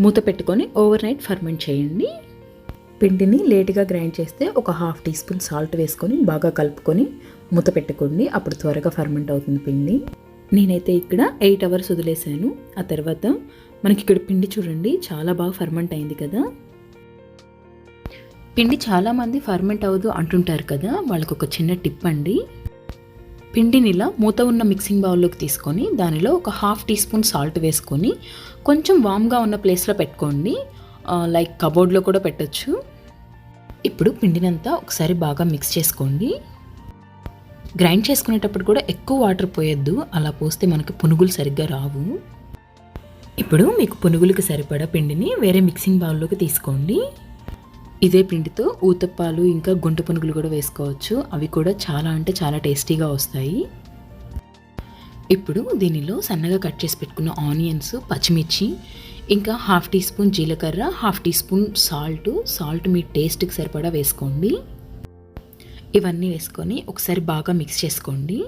మూత పెట్టుకొని ఓవర్ నైట్ ఫర్మెంట్ చేయండి. పిండిని లేట్గా గ్రైండ్ చేస్తే ఒక 1/2 టీ స్పూన్ సాల్ట్ వేసుకొని బాగా కలుపుకొని మూత పెట్టుకోండి. అప్పుడు త్వరగా ఫర్మెంట్ అవుతుంది పిండి. నేనైతే ఇక్కడ 8 అవర్స్ వదిలేసాను. ఆ తర్వాత మనకి ఇక్కడ పిండి చూడండి చాలా బాగా ఫర్మెంట్ అయింది కదా. పిండి చాలామంది ఫర్మెంట్ అవ్వదు అంటుంటారు కదా, వాళ్ళకు ఒక చిన్న టిప్ అండి. పిండిని ఇలా మూత ఉన్న మిక్సింగ్ బౌల్లోకి తీసుకొని దానిలో ఒక 1/2 టీ స్పూన్ సాల్ట్ వేసుకొని కొంచెం వామ్గా ఉన్న ప్లేస్లో పెట్టుకోండి. లైక్ కబోర్డ్లో కూడా పెట్టచ్చు. ఇప్పుడు పిండినంతా ఒకసారి బాగా మిక్స్ చేసుకోండి. గ్రైండ్ చేసుకునేటప్పుడు కూడా ఎక్కువ వాటర్ పోయొద్దు. అలా పోస్తే మనకి పునుగులు సరిగ్గా రావు. ఇప్పుడు మీకు పునుగులకు సరిపడా పిండిని వేరే మిక్సింగ్ బౌల్లోకి తీసుకోండి. ఇదే పిండితో ఊతప్పాలు ఇంకా గుంట పునుగులు కూడా వేసుకోవచ్చు. అవి కూడా చాలా అంటే చాలా టేస్టీగా వస్తాయి. ఇప్పుడు దీనిలో సన్నగా కట్ చేసి పెట్టుకున్న ఆనియన్స్, పచ్చిమిర్చి, ఇంకా 1/2 టీ స్పూన్ జీలకర్ర, 1/2 టీ స్పూన్ సాల్ట్ మీ టేస్ట్కి సరిపడా వేసుకోండి. ఇవన్నీ వేసుకొని ఒకసారి బాగా మిక్స్ చేసుకోండి.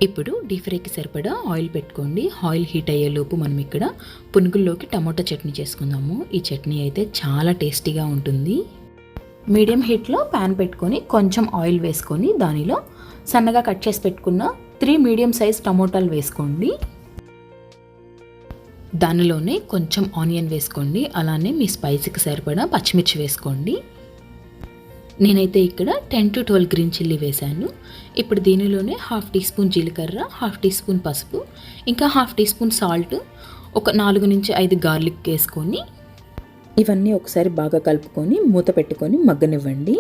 ఇప్పుడు డీప్ ఫ్రైకి సరిపడా ఆయిల్ పెట్టుకోండి. ఆయిల్ హీట్ అయ్యేలోపు మనం ఇక్కడ పునుగుల్లోకి టమాటో చట్నీ చేసుకుందాము. ఈ చట్నీ అయితే చాలా టేస్టీగా ఉంటుంది. మీడియం హీట్లో ప్యాన్ పెట్టుకొని కొంచెం ఆయిల్ వేసుకొని దానిలో సన్నగా కట్ చేసి పెట్టుకున్న 3 మీడియం సైజ్ టమోటాలు వేసుకోండి. దానిలోనే కొంచెం ఆనియన్ వేసుకోండి. అలానే మీ స్పైసీకి సరిపడా పచ్చిమిర్చి వేసుకోండి. నేనైతే ఇక్కడ 10 to 12 గ్రీన్ చిల్లీ వేశాను. ఇప్పుడు దీనిలోనే 1/2 టీ స్పూన్ జీలకర్ర, 1/2 టీ స్పూన్ పసుపు, ఇంకా 1/2 టీ స్పూన్ సాల్ట్, ఒక 4 నుంచి 5 గార్లిక్ వేసుకొని ఇవన్నీ ఒకసారి బాగా కలుపుకొని మూత పెట్టుకొని మగ్గనివ్వండి.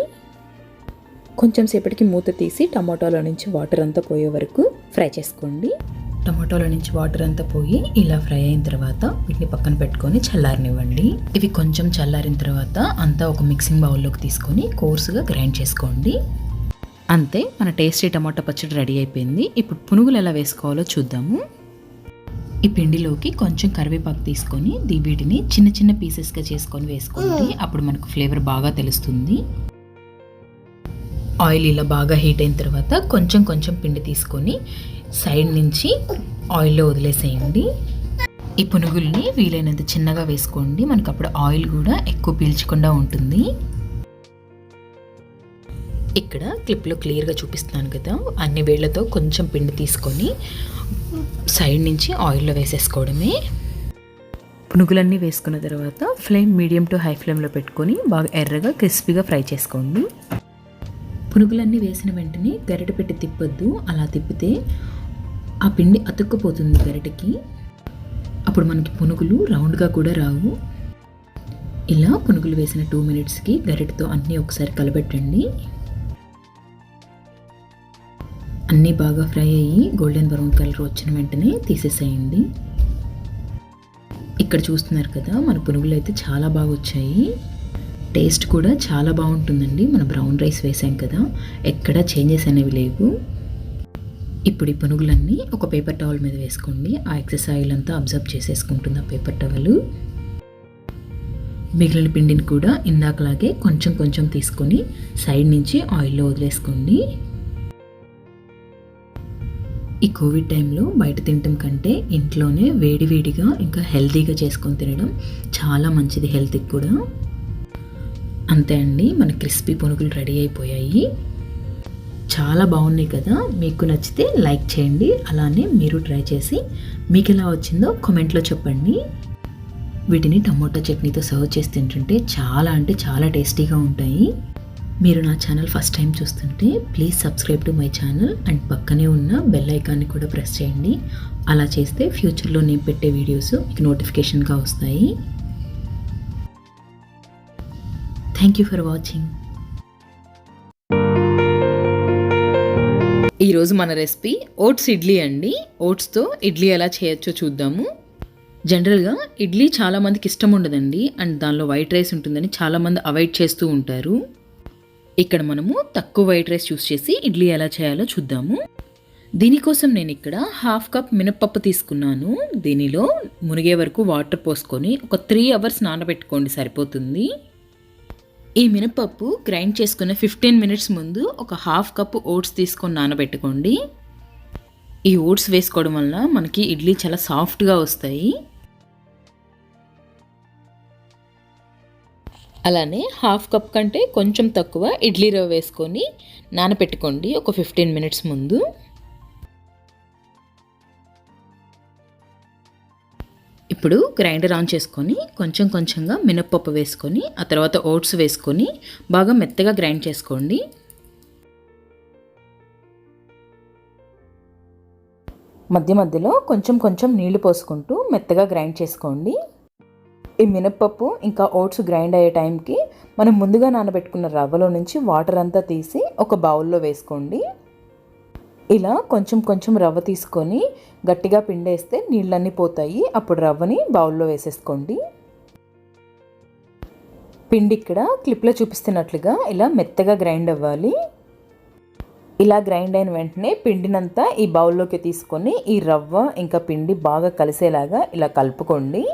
కొంచెం సేపటికి మూత తీసి టమాటాలో నుంచి వాటర్ అంతా పోయే వరకు ఫ్రై చేసుకోండి. టమాటాలో నుంచి వాటర్ అంతా పోయి ఇలా ఫ్రై అయిన తర్వాత వీటిని పక్కన పెట్టుకొని చల్లారనివ్వండి. ఇవి కొంచెం చల్లారిన తర్వాత అంతా ఒక మిక్సింగ్ బౌల్లోకి తీసుకొని కోర్సుగా గ్రైండ్ చేసుకోండి. అంతే, మన టేస్టీ టమాటా పచ్చడి రెడీ అయిపోయింది. ఇప్పుడు పునుగులు ఎలా వేసుకోవాలో చూద్దాము. ఈ పిండిలోకి కొంచెం కరివేపాకు తీసుకొని వీటిని చిన్న చిన్న పీసెస్గా చేసుకొని వేసుకోండి. అప్పుడు మనకు ఫ్లేవర్ బాగా తెలుస్తుంది. ఆయిల్ ఇలా బాగా హీట్ అయిన తర్వాత కొంచెం కొంచెం పిండి తీసుకొని సైడ్ నుంచి ఆయిల్లో వదిలేసేయండి. ఈ పునుగుల్ని వీలైనంత చిన్నగా వేసుకోండి. మనకు అప్పుడు ఆయిల్ కూడా ఎక్కువ పీల్చకుండా ఉంటుంది. ఇక్కడ క్లిప్లో క్లియర్గా చూపిస్తున్నాను కదా, అన్ని వేళ్లతో కొంచెం పిండి తీసుకొని సైడ్ నుంచి ఆయిల్లో వేసేసుకోవడమే. పునుగులన్నీ వేసుకున్న తర్వాత ఫ్లేమ్ మీడియం టు హై ఫ్లేమ్లో పెట్టుకొని బాగా ఎర్రగా క్రిస్పీగా ఫ్రై చేసుకోండి. పునుగులన్నీ వేసిన వెంటనే గరిటె పెట్టి తిప్పొద్దు. అలా తిప్పితే ఆ పిండి అతుక్కుపోతుంది గరిటెకి. అప్పుడు మనకి పునుగులు రౌండ్గా కూడా రావు. ఇలా పునుగులు వేసిన 2 మినిట్స్కి గరిటెతో అన్నీ ఒకసారి కలబెట్టండి. అన్నీ బాగా ఫ్రై అయ్యి గోల్డెన్ బ్రౌన్ కలర్ వచ్చిన వెంటనే తీసేసేయండి. ఇక్కడ చూస్తున్నారు కదా, మన పునుగులు అయితే చాలా బాగా వచ్చాయి. టేస్ట్ కూడా చాలా బాగుంటుందండి. మన బ్రౌన్ రైస్ వేసాం కదా, ఎక్కడ చేంజెస్ అనేవి లేవు. ఇప్పుడు ఈ పునుగులన్నీ ఒక పేపర్ టవల్ మీద వేసుకోండి. ఆ ఎక్సెస్ ఆయిల్ అంతా అబ్జర్వ్ చేసేసుకుంటుంది ఆ పేపర్ టవల్. మిగిలిన పిండిని కూడా ఇందాకలాగే కొంచెం కొంచెం తీసుకొని సైడ్ నుంచి ఆయిల్లో వదిలేసుకోండి. ఈ కోవిడ్ టైంలో బయట తినటం కంటే ఇంట్లోనే వేడివేడిగా ఇంకా హెల్తీగా చేసుకొని తినడం చాలా మంచిది హెల్త్కి కూడా. అంతే అండి, మన క్రిస్పీ పునుగులు రెడీ అయిపోయాయి. చాలా బాగున్నాయి కదా. మీకు నచ్చితే లైక్ చేయండి. అలానే మీరు ట్రై చేసి మీకు ఎలా వచ్చిందో కామెంట్లో చెప్పండి. వీటిని టమోటా చట్నీతో సర్వ్ చేసి తింటుంటే చాలా అంటే చాలా టేస్టీగా ఉంటాయి. మీరు నా ఛానల్ ఫస్ట్ టైం చూస్తుంటే please subscribe to my channel and పక్కనే ఉన్న బెల్ ఐకాన్ని కూడా ప్రెస్ చేయండి. అలా చేస్తే ఫ్యూచర్లో నేను పెట్టే వీడియోస్ మీకు నోటిఫికేషన్గా వస్తాయి. Thank you for watching. ఈరోజు మన రెసిపీ ఓట్స్ ఇడ్లీ అండి. ఓట్స్తో ఇడ్లీ ఎలా చేయొచ్చో చూద్దాము. జనరల్గా ఇడ్లీ చాలామందికి ఇష్టం ఉండదండి, అండ్ దానిలో వైట్ రైస్ ఉంటుందని చాలామంది అవాయిడ్ చేస్తూ ఉంటారు. ఇక్కడ మనము తక్కువ వైట్ రైస్ యూస్ చేసి ఇడ్లీ ఎలా చేయాలో చూద్దాము. దీనికోసం నేను ఇక్కడ 1/2 కప్ మినప్పప్పు తీసుకున్నాను. దీనిలో మునిగే వరకు వాటర్ పోసుకొని ఒక 3 hours నానబెట్టుకోండి, సరిపోతుంది. ఈ మినపప్పు గ్రైండ్ చేసుకున్న 15 minutes ముందు ఒక 1/2 కప్పు ఓట్స్ తీసుకొని నానబెట్టుకోండి. ఈ ఓట్స్ వేసుకోవడం వల్ల మనకి ఇడ్లీ చాలా సాఫ్ట్గా వస్తాయి. అలానే 1/2 కప్ కంటే కొంచెం తక్కువ ఇడ్లీ రవ్వ వేసుకొని నానబెట్టుకోండి ఒక 15 minutes ముందు. ఇప్పుడు గ్రైండర్ ఆన్ చేసుకొని కొంచెం కొంచెంగా మినప్పప్పు వేసుకొని ఆ తర్వాత ఓట్స్ వేసుకొని బాగా మెత్తగా గ్రైండ్ చేసుకోండి. మధ్య మధ్యలో కొంచెం కొంచెం నీళ్లు పోసుకుంటూ మెత్తగా గ్రైండ్ చేసుకోండి. ఈ మినప్పప్పు ఇంకా ఓట్స్ గ్రైండ్ అయ్యే టైంకి మనం ముందుగా నానబెట్టుకున్న రవ్వలో నుంచి వాటర్ అంతా తీసి ఒక బౌల్లో వేసుకోండి. ఇలా కొంచెం కొంచెం రవ్వ తీసుకొని గట్టిగా పిండేస్తే నీళ్ళన్నీ పోతాయి. అప్పుడు రవ్వని బౌల్లో వేసేసుకోండి. పిండి ఇక్కడ క్లిప్లో చూపిస్తున్నట్లుగా ఇలా మెత్తగా గ్రైండ్ అవ్వాలి. ఇలా గ్రైండ్ అయిన వెంటనే పిండినంతా ఈ బౌల్లోకి తీసుకొని ఈ రవ్వ ఇంకా పిండి బాగా కలిసేలాగా ఇలా కలుపుకోండి.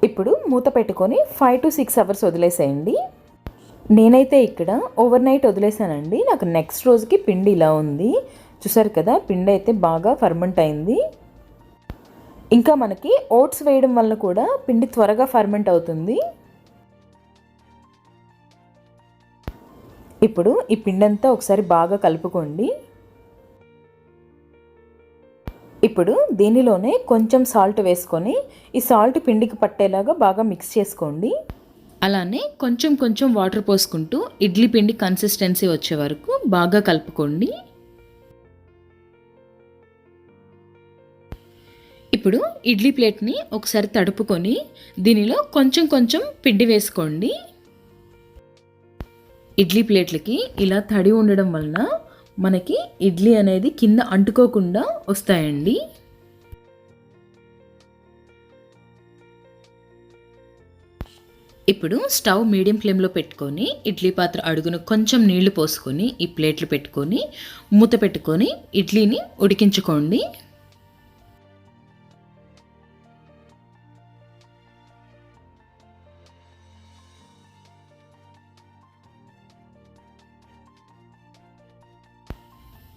ఇప్పుడు మూత పెట్టుకొని 5 to 6 అవర్స్ వదిలేసేయండి. నేనైతే ఇక్కడ ఓవర్ నైట్ వదిలేసానండి. నాకు నెక్స్ట్ రోజుకి పిండి ఇలా ఉంది. చూసారు కదా, పిండి అయితే బాగా ఫర్మెంట్ అయింది. ఇంకా మనకి ఓట్స్ వేయడం వల్ల కూడా పిండి త్వరగా ఫర్మెంట్ అవుతుంది. ఇప్పుడు ఈ పిండి అంతా ఒకసారి బాగా కలుపుకోండి. ఇప్పుడు దీనిలోనే కొంచెం సాల్ట్ వేసుకొని ఈ సాల్ట్ పిండికి పట్టేలాగా బాగా మిక్స్ చేసుకోండి. అలానే కొంచెం కొంచెం వాటర్ పోసుకుంటూ ఇడ్లీ పిండి కన్సిస్టెన్సీ వచ్చే వరకు బాగా కలుపుకోండి. ఇప్పుడు ఇడ్లీ ప్లేట్ని ఒకసారి తడుపుకొని దీనిలో కొంచెం కొంచెం పిండి వేసుకోండి. ఇడ్లీ ప్లేట్లకి ఇలా తడి ఉండడం వలన మనకి ఇడ్లీ అనేది కింద అంటుకోకుండా వస్తాయండి. ఇప్పుడు స్టవ్ మీడియం ఫ్లేమ్లో పెట్టుకొని ఇడ్లీ పాత్ర అడుగున కొంచెం నీళ్లు పోసుకొని ఈ ప్లేట్లు పెట్టుకొని మూత పెట్టుకొని ఇడ్లీని ఉడికించుకోండి.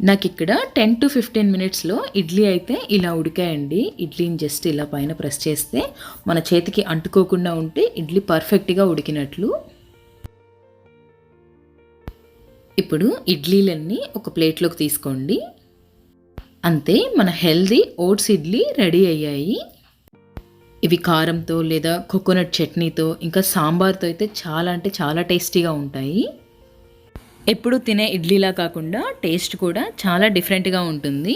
నాకు ఇక్కడ 10 to 15 మినిట్స్లో ఇడ్లీ అయితే ఇలా ఉడికాయండి. ఇడ్లీని జస్ట్ ఇలా పైన ప్రెస్ చేస్తే మన చేతికి అంటుకోకుండా ఉంటే ఇడ్లీ పర్ఫెక్ట్గా ఉడికినట్లు. ఇప్పుడు ఇడ్లీలన్నీ ఒక ప్లేట్లోకి తీసుకోండి. అంతే, మన హెల్దీ ఓట్స్ ఇడ్లీ రెడీ అయ్యాయి. ఇవి కారంతో లేదా కోకోనట్ చట్నీతో ఇంకా సాంబార్తో అయితే చాలా అంటే చాలా టేస్టీగా ఉంటాయి. ఎప్పుడు తినే ఇడ్లీలా కాకుండా టేస్ట్ కూడా చాలా డిఫరెంట్గా ఉంటుంది.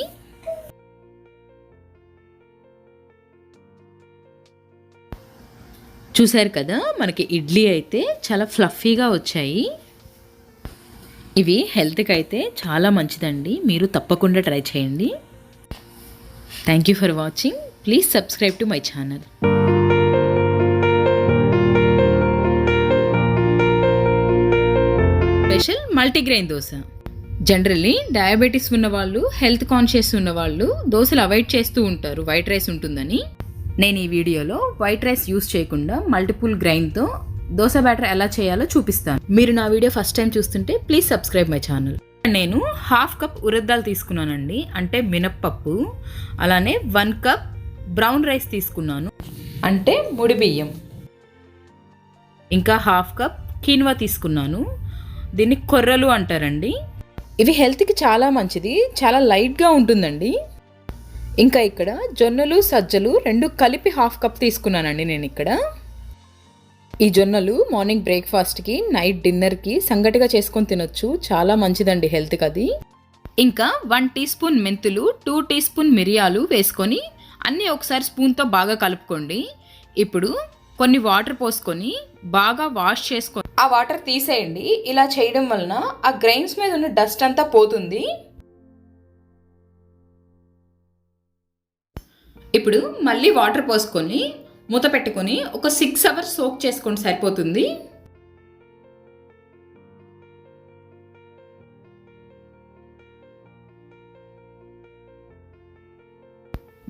చూసారు కదా, మనకి ఇడ్లీ అయితే చాలా ఫ్లఫీగా వచ్చాయి. ఇవి హెల్త్కి అయితే చాలా మంచిదండి. మీరు తప్పకుండా ట్రై చేయండి. Thank you for watching. Please subscribe to my channel. Special multigrain dosa. Generally diabetes ఉన్నవాళ్ళు, హెల్త్ కాన్షియస్ ఉన్నవాళ్ళు దోశలు అవాయిడ్ చేస్తూ ఉంటారు వైట్ రైస్ ఉంటుందని. నేను ఈ వీడియోలో వైట్ రైస్ యూస్ చేయకుండా మల్టిపుల్ గ్రైన్తో దోశ బ్యాటర్ ఎలా చేయాలో చూపిస్తాను. మీరు నా వీడియో ఫస్ట్ టైం చూస్తుంటే ప్లీజ్ సబ్స్క్రైబ్ మై ఛానల్. నేను 1/2 కప్ ఉరద్ దాల్ తీసుకున్నానండి, అంటే మినప్పప్పు. అలానే 1 కప్ బ్రౌన్ రైస్ తీసుకున్నాను, అంటే ముడి బియ్యం. ఇంకా 1/2 కప్ కీన్వా తీసుకున్నాను, దీన్ని కొర్రలు అంటారండి. ఇవి హెల్త్కి చాలా మంచిది, చాలా లైట్గా ఉంటుందండి. ఇంకా ఇక్కడ జొన్నలు సజ్జలు 2 కలిపి 1/2 కప్ తీసుకున్నానండి నేను ఇక్కడ. ఈ జొన్నలు మార్నింగ్ బ్రేక్ఫాస్ట్కి, నైట్ డిన్నర్కి సంగటిగా చేసుకొని తినొచ్చు. చాలా మంచిదండి హెల్త్కి అది. ఇంకా 1 టీ స్పూన్ మెంతులు, 2 టీ స్పూన్ మిరియాలు వేసుకొని అన్నీ ఒకసారి స్పూన్తో బాగా కలుపుకోండి. ఇప్పుడు కొన్ని వాటర్ పోసుకొని బాగా వాష్ చేసుకొని ఆ వాటర్ తీసేయండి. ఇలా చేయడం వలన ఆ గ్రైన్స్ మీద ఉన్న డస్ట్ అంతా పోతుంది. ఇప్పుడు మళ్ళీ వాటర్ పోసుకొని మూత పెట్టుకొని ఒక 6 అవర్స్ సోక్ చేసుకోండి, సరిపోతుంది.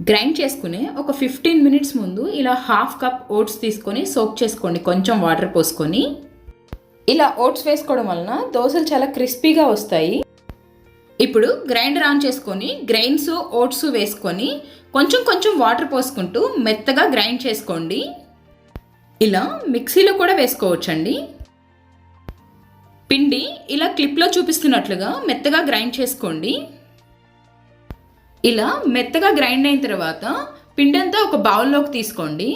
గ్రైండ్ చేసుకునే ఒక 15 మినిట్స్ ముందు ఇలా 1/2 కప్ ఓట్స్ తీసుకొని సోక్ చేసుకోండి, కొంచెం వాటర్ పోసుకొని. ఇలా ఓట్స్ వేసుకోవడం వలన దోశలు చాలా క్రిస్పీగా వస్తాయి. ఇప్పుడు గ్రైండర్ ఆన్ చేసుకొని గ్రైన్స్, ఓట్స్ వేసుకొని కొంచెం కొంచెం వాటర్ పోసుకుంటూ మెత్తగా గ్రైండ్ చేసుకోండి. ఇలా మిక్సీలో కూడా వేసుకోవచ్చండి. పిండి ఇలా క్లిప్లో చూపిస్తున్నట్లుగా మెత్తగా గ్రైండ్ చేసుకోండి. ఇలా మెత్తగా గ్రైండ్ అయిన తర్వాత పిండి అంతా ఒక బౌల్లోకి తీసుకోండి.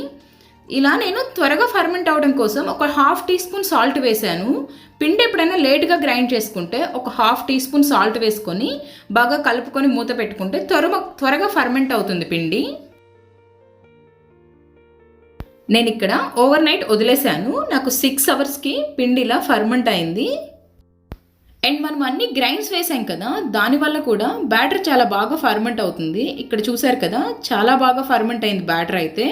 ఇలా నేను త్వరగా ఫర్మెంట్ అవడం కోసం ఒక 1/2 టీ స్పూన్ సాల్ట్ వేసాను. పిండి ఎప్పుడైనా లేట్గా గ్రైండ్ చేసుకుంటే ఒక 1/2 టీ స్పూన్ సాల్ట్ వేసుకొని బాగా కలుపుకొని మూత పెట్టుకుంటే త్వరగా ఫర్మెంట్ అవుతుంది పిండి. నేను ఇక్కడ ఓవర్ నైట్ వదిలేశాను. నాకు 6 అవర్స్కి పిండి ఇలా ఫర్మెంట్ అయింది. అండ్ మనం అన్ని గ్రైండ్స్ వేసాం కదా, దానివల్ల కూడా బ్యాటర్ చాలా బాగా ఫర్మెంట్ అవుతుంది. ఇక్కడ చూసారు కదా, చాలా బాగా ఫర్మెంట్ అయింది బ్యాటర్ అయితే.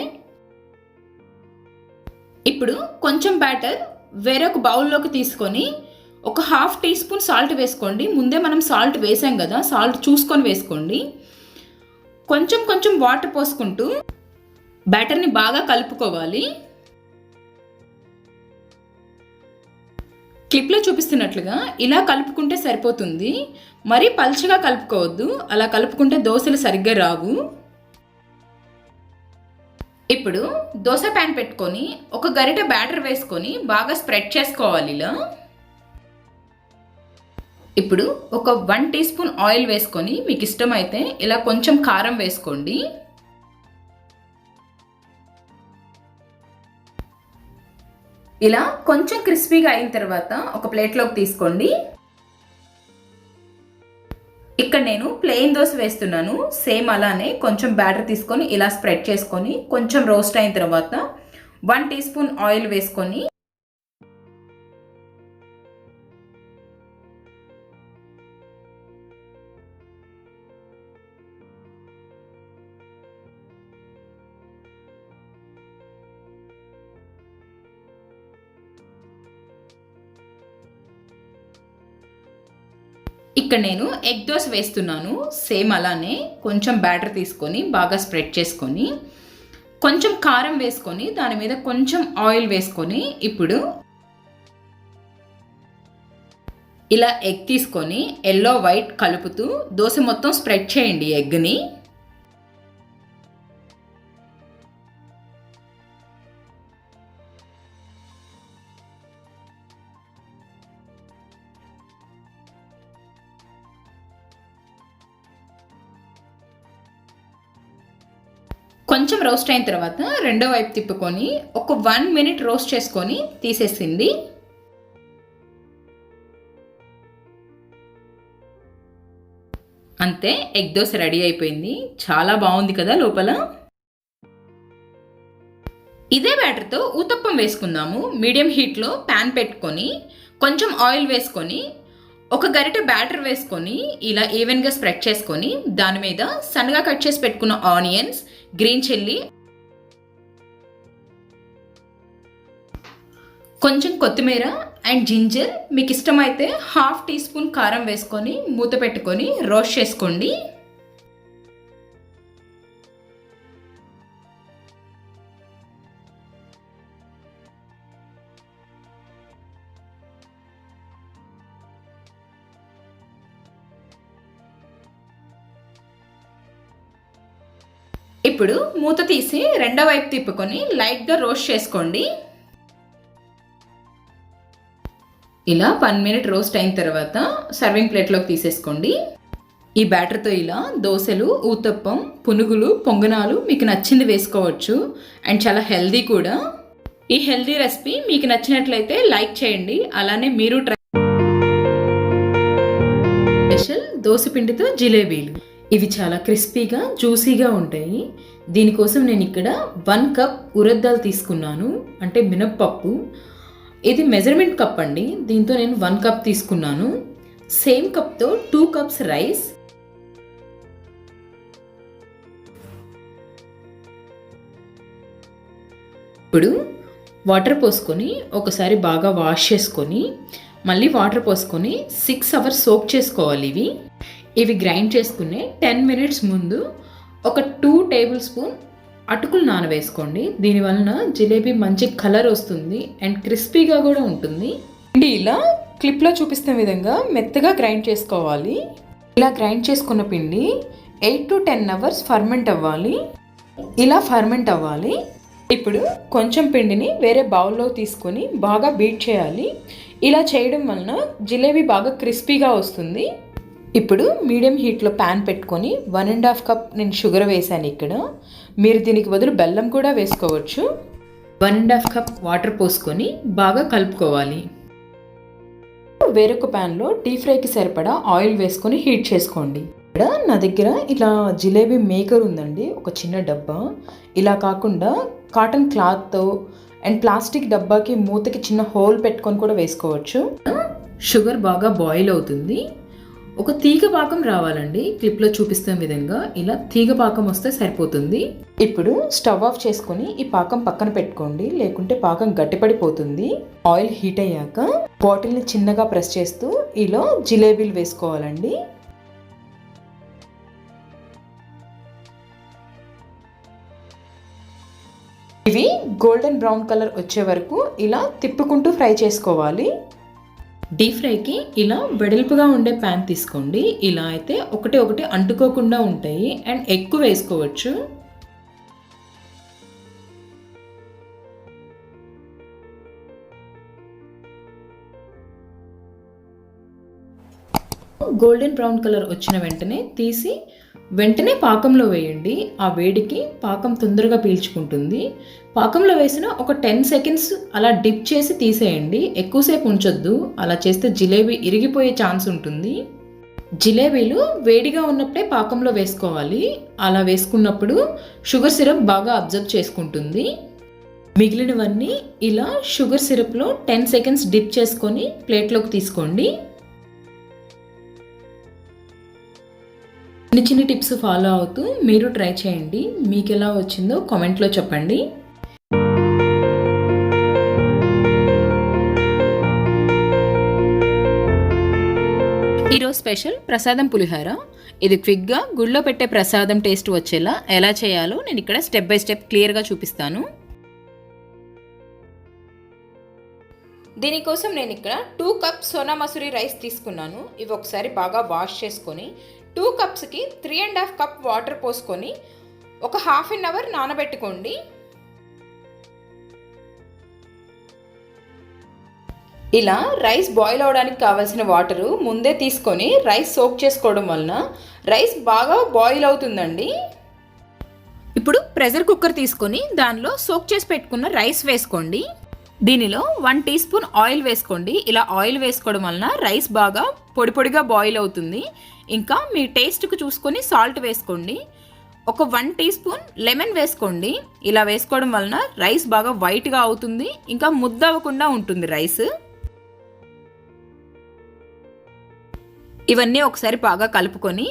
ఇప్పుడు కొంచెం బ్యాటర్ వేరొక బౌల్లోకి తీసుకొని ఒక 1/2 టీ స్పూన్ సాల్ట్ వేసుకోండి. ముందే మనం సాల్ట్ వేసాం కదా, సాల్ట్ చూసుకొని వేసుకోండి. కొంచెం కొంచెం వాటర్ పోసుకుంటూ బ్యాటర్ని బాగా కలుపుకోవాలి. క్లిప్లో చూపిస్తున్నట్లుగా ఇలా కలుపుకుంటే సరిపోతుంది. మరీ పల్చగా కలుపుకోవద్దు, అలా కలుపుకుంటే దోశలు సరిగ్గా రావు. ఇప్పుడు దోశ ప్యాన్ పెట్టుకొని ఒక గరిట బ్యాటర్ వేసుకొని బాగా స్ప్రెడ్ చేసుకోవాలి ఇలా. ఇప్పుడు ఒక 1 టీ స్పూన్ ఆయిల్ వేసుకొని మీకు ఇష్టమైతే ఇలా కొంచెం కారం వేసుకోండి. ఇలా కొంచెం క్రిస్పీగా అయిన తర్వాత ఒక ప్లేట్లోకి తీసుకోండి. ఇక్కడ నేను ప్లెయిన్ దోశ వేస్తున్నాను. సేమ్ అలానే కొంచెం బ్యాటర్ తీసుకొని ఇలా స్ప్రెడ్ చేసుకొని కొంచెం రోస్ట్ అయిన తర్వాత 1 టీ స్పూన్ ఆయిల్ వేసుకొని ఇక్కడ నేను ఎగ్ దోశ వేస్తున్నాను. సేమ్ అలానే కొంచెం బ్యాటర్ తీసుకొని బాగా స్ప్రెడ్ చేసుకొని కొంచెం కారం వేసుకొని దాని మీద కొంచెం ఆయిల్ వేసుకొని ఇప్పుడు ఇలా ఎగ్ తీసుకొని ఎల్లో వైట్ కలుపుతూ దోశ మొత్తం స్ప్రెడ్ చేయండి ఎగ్ని. కొంచెం రోస్ట్ అయిన తర్వాత రెండో వైపు తిప్పుకొని ఒక 1 మినిట్ రోస్ట్ చేసుకొని తీసేసింది. అంతే, ఎగ్ దోశ రెడీ అయిపోయింది. చాలా బాగుంది కదా లోపల. ఇదే బ్యాటర్తో ఊతప్పం వేసుకుందాము. మీడియం హీట్లో ప్యాన్ పెట్టుకొని కొంచెం ఆయిల్ వేసుకొని ఒక గరిట బ్యాటర్ వేసుకొని ఇలా ఈవెన్గా స్ప్రెడ్ చేసుకొని దాని మీద సన్నగా కట్ చేసి పెట్టుకున్న ఆనియన్స్, గ్రీన్ చిల్లీ, కొంచెం కొత్తిమీర అండ్ జింజర్, మీకు ఇష్టమైతే 1/2 టీ స్పూన్ కారం వేసుకొని మూత పెట్టుకొని రోస్ట్ చేసుకోండి. ఇప్పుడు మూత తీసి రెండో వైపు తిప్పుకొని లైట్గా రోస్ట్ చేసుకోండి. ఇలా 1 మినిట్ రోస్ట్ అయిన తర్వాత సర్వింగ్ ప్లేట్లోకి తీసేసుకోండి. ఈ బ్యాటర్తో ఇలా దోశలు, ఊతప్పం, పునుగులు, పొంగనాలు మీకు నచ్చింది వేసుకోవచ్చు. అండ్ చాలా హెల్దీ కూడా. ఈ హెల్దీ రెసిపీ మీకు నచ్చినట్లయితే లైక్ చేయండి. అలానే మీరు స్పెషల్ దోశ పిండితో జిలేబీలు. ఇవి చాలా క్రిస్పీగా, జ్యూసీగా ఉంటాయి. దీనికోసం నేను ఇక్కడ 1 కప్ ఉరద్ దాల్ తీసుకున్నాను, అంటే మినప్పప్పు. ఇది మెజర్మెంట్ కప్ అండి. దీంతో నేను 1 కప్ తీసుకున్నాను. సేమ్ కప్తో 2 కప్స్ రైస్, ఇప్పుడు వాటర్ పోసుకొని ఒకసారి బాగా వాష్ చేసుకొని మళ్ళీ వాటర్ పోసుకొని 6 అవర్స్ సోక్ చేసుకోవాలి. ఇవి గ్రైండ్ చేసుకునే 10 మినిట్స్ ముందు ఒక 2 టేబుల్ స్పూన్ అటుకులు నానవేసుకోండి. దీనివలన జిలేబీ మంచి కలర్ వస్తుంది అండ్ క్రిస్పీగా కూడా ఉంటుంది. ఇలా క్లిప్లో చూపిస్తున్న విధంగా మెత్తగా గ్రైండ్ చేసుకోవాలి. ఇలా గ్రైండ్ చేసుకున్న పిండి 8 to 10 అవర్స్ ఫర్మెంట్ అవ్వాలి. ఇలా ఫర్మెంట్ అవ్వాలి. ఇప్పుడు కొంచెం పిండిని వేరే బౌల్లో తీసుకొని బాగా బీట్ చేయాలి. ఇలా చేయడం వలన జిలేబీ బాగా క్రిస్పీగా వస్తుంది. ఇప్పుడు మీడియం హీట్లో ప్యాన్ పెట్టుకొని 1.5 కప్ నేను షుగర్ వేసాను ఇక్కడ. మీరు దీనికి బదులు బెల్లం కూడా వేసుకోవచ్చు. 1.5 కప్ వాటర్ పోసుకొని బాగా కలుపుకోవాలి. వేరొక ప్యాన్లో డీప్ ఫ్రైకి సరిపడా ఆయిల్ వేసుకొని హీట్ చేసుకోండి. ఇక్కడ నా దగ్గర ఇలా జిలేబీ మేకర్ ఉందండి, ఒక చిన్న డబ్బా. ఇలా కాకుండా కాటన్ క్లాత్తో అండ్ ప్లాస్టిక్ డబ్బాకి మూతకి చిన్న హోల్ పెట్టుకొని కూడా వేసుకోవచ్చు. షుగర్ బాగా బాయిల్ అవుతుంది. ఒక తీగ పాకం రావాలండి. క్లిప్లో చూపిస్తున్న విధంగా ఇలా తీగ పాకం వస్తే సరిపోతుంది. ఇప్పుడు స్టవ్ ఆఫ్ చేసుకొని ఈ పాకం పక్కన పెట్టుకోండి, లేకుంటే పాకం గట్టిపడిపోతుంది. ఆయిల్ హీట్ అయ్యాక బాటిల్ని చిన్నగా ప్రెస్ చేస్తూ ఇలా జిలేబీలు వేసుకోవాలండి. ఇవి గోల్డెన్ బ్రౌన్ కలర్ వచ్చే వరకు ఇలా తిప్పుకుంటూ ఫ్రై చేసుకోవాలి. డీప్ ఫ్రైకి ఇలా వెడల్పుగా ఉండే ప్యాన్ తీసుకోండి. ఇలా అయితే ఒకటి అంటుకోకుండా ఉంటాయి అండ్ ఎక్కువ వేసుకోవచ్చు. గోల్డెన్ బ్రౌన్ కలర్ వచ్చిన వెంటనే తీసి వెంటనే పాకంలో వేయండి. ఆ వేడికి పాకం తొందరగా పీల్చుకుంటుంది. పాకంలో వేసిన ఒక 10 సెకండ్స్ అలా డిప్ చేసి తీసేయండి. ఎక్కువసేపు ఉంచొద్దు, అలా చేస్తే జిలేబీ ఇరిగిపోయే ఛాన్స్ ఉంటుంది. జిలేబీలు వేడిగా ఉన్నప్పుడే పాకంలో వేసుకోవాలి. అలా వేసుకున్నప్పుడు షుగర్ సిరప్ బాగా అబ్జర్వ్ చేసుకుంటుంది. మిగిలినవన్నీ ఇలా షుగర్ సిరప్లో 10 సెకండ్స్ డిప్ చేసుకొని ప్లేట్లోకి తీసుకోండి. చిన్న చిన్న టిప్స్ ఫాలో అవుతూ మీరు ట్రై చేయండి. మీకు ఎలా వచ్చిందో కామెంట్లో చెప్పండి. ఈరోజు స్పెషల్ ప్రసాదం పులిహోర. ఇది క్విక్గా గుళ్ళో పెట్టే ప్రసాదం టేస్ట్ వచ్చేలా ఎలా చేయాలో నేను ఇక్కడ స్టెప్ బై స్టెప్ క్లియర్గా చూపిస్తాను. దీనికోసం నేను ఇక్కడ 2 కప్స్ సోనా మసూరి రైస్ తీసుకున్నాను. ఇవి ఒకసారి బాగా వాష్ చేసుకొని 2 కప్స్కి 3.5 కప్ వాటర్ పోసుకొని ఒక హాఫ్ అన్ అవర్ నానబెట్టుకోండి. ఇలా రైస్ బాయిల్ అవడానికి కావాల్సిన వాటరు ముందే తీసుకొని రైస్ సోక్ చేసుకోవడం వలన రైస్ బాగా బాయిల్ అవుతుందండి. ఇప్పుడు ప్రెషర్ కుక్కర్ తీసుకొని దానిలో సోక్ చేసి పెట్టుకున్న రైస్ వేసుకోండి. దీనిలో 1 టీ స్పూన్ ఆయిల్ వేసుకోండి. ఇలా ఆయిల్ వేసుకోవడం వలన రైస్ బాగా పొడి పొడిగా బాయిల్ అవుతుంది. ఇంకా మీ టేస్ట్కి చూసుకొని సాల్ట్ వేసుకోండి. ఒక 1 టీ స్పూన్ లెమన్ వేసుకోండి. ఇలా వేసుకోవడం వలన రైస్ బాగా వైట్గా అవుతుంది. ఇంకా ముద్ద అవ్వకుండా ఉంటుంది రైస్. ఇవన్నీ ఒకసారి బాగా కలుపుకొని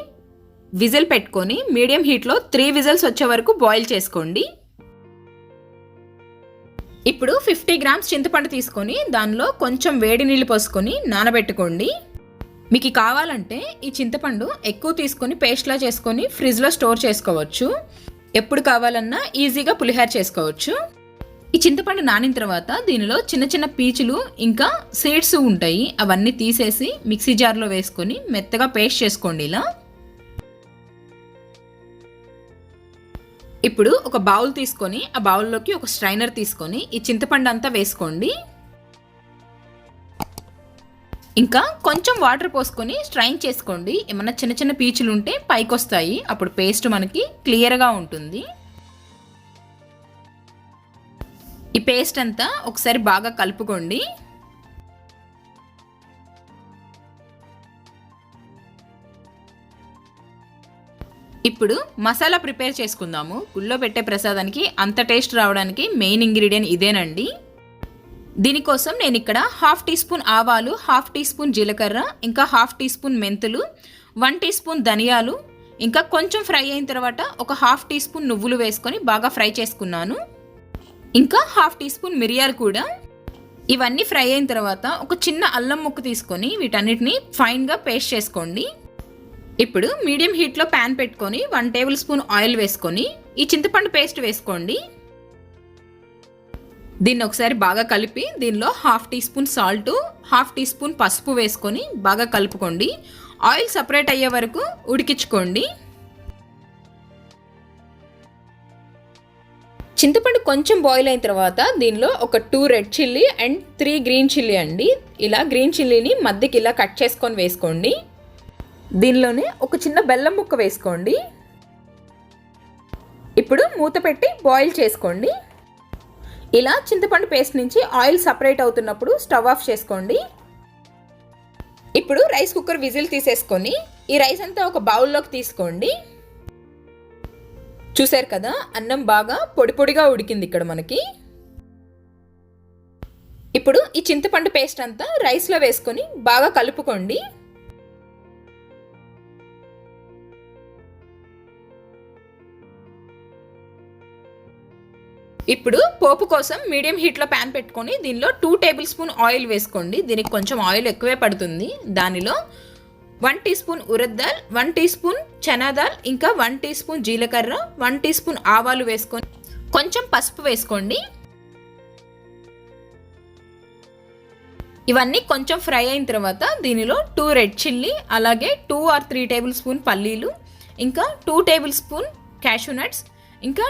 విజిల్ పెట్టుకొని మీడియం హీట్లో 3 విజిల్స్ వచ్చే వరకు బాయిల్ చేసుకోండి. ఇప్పుడు 50 గ్రామ్స్ చింతపండు తీసుకొని దానిలో కొంచెం వేడి నీళ్ళు పోసుకొని నానబెట్టుకోండి. మీకు కావాలంటే ఈ చింతపండు ఎక్కువ తీసుకొని పేస్ట్లా చేసుకొని ఫ్రిడ్జ్లో స్టోర్ చేసుకోవచ్చు. ఎప్పుడు కావాలన్నా ఈజీగా పులిహోర చేసుకోవచ్చు. ఈ చింతపండు నానిన తర్వాత దీనిలో చిన్న చిన్న పీచులు ఇంకా సీడ్స్ ఉంటాయి. అవన్నీ తీసేసి మిక్సీ జార్లో వేసుకొని మెత్తగా పేస్ట్ చేసుకోండి. ఇలా ఇప్పుడు ఒక బౌల్ తీసుకొని ఆ బౌల్లోకి ఒక స్ట్రైనర్ తీసుకొని ఈ చింతపండు అంతా వేసుకోండి. ఇంకా కొంచెం వాటర్ పోసుకొని స్ట్రైన్ చేసుకోండి. ఏమన్నా చిన్న చిన్న పీచులు ఉంటే పైకి వస్తాయి. అప్పుడు పేస్ట్ మనకి క్లియర్గా ఉంటుంది. ఈ పేస్ట్ అంతా ఒకసారి బాగా కలుపుకోండి. ఇప్పుడు మసాలా ప్రిపేర్ చేసుకుందాము. గుళ్ళో పెట్టే ప్రసాదానికి అంత టేస్ట్ రావడానికి మెయిన్ ఇంగ్రీడియంట్ ఇదేనండి. దీనికోసం నేను ఇక్కడ 1/2 టీ స్పూన్ ఆవాలు, 1/2 టీ స్పూన్ జీలకర్ర, ఇంకా 1/2 టీ స్పూన్ మెంతులు, 1 టీ స్పూన్ ధనియాలు, ఇంకా కొంచెం ఫ్రై అయిన తర్వాత ఒక 1/2 టీ స్పూన్ నువ్వులు వేసుకొని బాగా ఫ్రై చేసుకున్నాను. ఇంకా 1/2 టీ స్పూన్ మిరియాలు కూడా. ఇవన్నీ ఫ్రై అయిన తర్వాత ఒక చిన్న అల్లం ముక్క తీసుకొని వీటన్నిటిని ఫైన్గా పేస్ట్ చేసుకోండి. ఇప్పుడు మీడియం హీట్లో ప్యాన్ పెట్టుకొని 1 టేబుల్ స్పూన్ ఆయిల్ వేసుకొని ఈ చింతపండు పేస్ట్ వేసుకోండి. దీన్ని ఒకసారి బాగా కలిపి దీనిలో 1/2 teaspoon salt, 1/2 teaspoon పసుపు వేసుకొని బాగా కలుపుకోండి. ఆయిల్ సపరేట్ అయ్యే వరకు ఉడికించుకోండి. చింతపండు కొంచెం బాయిల్ అయిన తర్వాత దీనిలో ఒక 2 red chilli and 3 green chilli అండి. ఇలా గ్రీన్ చిల్లీని మధ్యకి ఇలా కట్ చేసుకొని వేసుకోండి. దీనిలోనే ఒక చిన్న బెల్లం ముక్క వేసుకోండి. ఇప్పుడు మూత పెట్టి బాయిల్ చేసుకోండి. ఇలా చింతపండు పేస్ట్ నుంచి ఆయిల్ సపరేట్ అవుతున్నప్పుడు స్టవ్ ఆఫ్ చేసుకోండి. ఇప్పుడు రైస్ కుక్కర్ విజిల్ తీసేసుకొని ఈ రైస్ అంతా ఒక బౌల్లోకి తీసుకోండి. చూసారు కదా, అన్నం బాగా పొడి పొడిగా ఉడికింది ఇక్కడ మనకి. ఇప్పుడు ఈ చింతపండు పేస్ట్ అంతా రైస్లో వేసుకొని బాగా కలుపుకోండి. ఇప్పుడు పోపు కోసం మీడియం హీట్లో ప్యాన్ పెట్టుకొని దీనిలో 2 టేబుల్ స్పూన్ ఆయిల్ వేసుకోండి. దీనికి కొంచెం ఆయిల్ ఎక్కువే పడుతుంది. దానిలో 1 teaspoon urad dal, 1 teaspoon chana dal, ఇంకా 1 టీ స్పూన్ జీలకర్ర, 1 టీ స్పూన్ ఆవాలు వేసుకొని కొంచెం పసుపు వేసుకోండి. ఇవన్నీ కొంచెం ఫ్రై అయిన తర్వాత దీనిలో 2 రెడ్ చిల్లీ, అలాగే 2 or 3 టేబుల్ స్పూన్ పల్లీలు, ఇంకా 2 టేబుల్ స్పూన్ క్యాషూ నట్స్, ఇంకా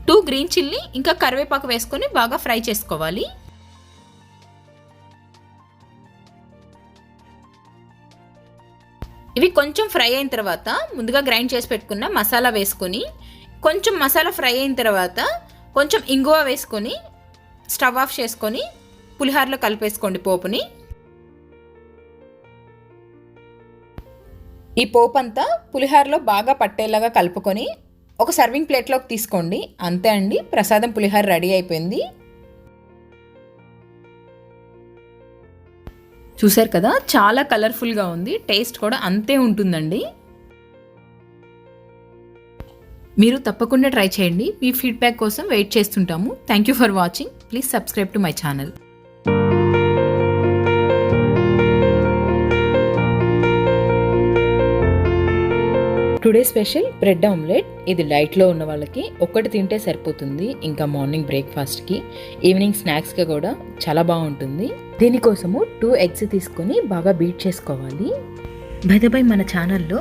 2 గ్రీన్ చిల్లీ, ఇంకా కరివేపాకు వేసుకొని బాగా ఫ్రై చేసుకోవాలి. ఇవి కొంచెం ఫ్రై అయిన తర్వాత ముందుగా గ్రైండ్ చేసి పెట్టుకున్న మసాలా వేసుకొని కొంచెం మసాలా ఫ్రై అయిన తర్వాత కొంచెం ఇంగువ వేసుకొని స్టవ్ ఆఫ్ చేసుకొని పులిహోరలో కలిపేసుకోండి పోపుని. ఈ పోపు అంతా పులిహోరలో బాగా పట్టేలాగా కలుపుకొని ఒక సర్వింగ్ ప్లేట్లోకి తీసుకోండి. అంతే అండి, ప్రసాదం పులిహోర రెడీ అయిపోయింది. చూసారు కదా, చాలా కలర్ఫుల్గా ఉంది. టేస్ట్ కూడా అంతే ఉంటుందండి. మీరు తప్పకుండా ట్రై చేయండి. మీ ఫీడ్బ్యాక్ కోసం వెయిట్ చేస్తుంటాము. Thank you for watching. Please subscribe to my channel. Today special bread omelette. ఇది డైట్లో ఉన్న వాళ్ళకి ఒకటి తింటే సరిపోతుంది. ఇంకా మార్నింగ్ బ్రేక్ఫాస్ట్కి, ఈవినింగ్ స్నాక్స్గా కూడా చాలా బాగుంటుంది. దీనికోసము 2 ఎగ్స్ తీసుకొని బాగా బీట్ చేసుకోవాలి. బై మన ఛానల్లో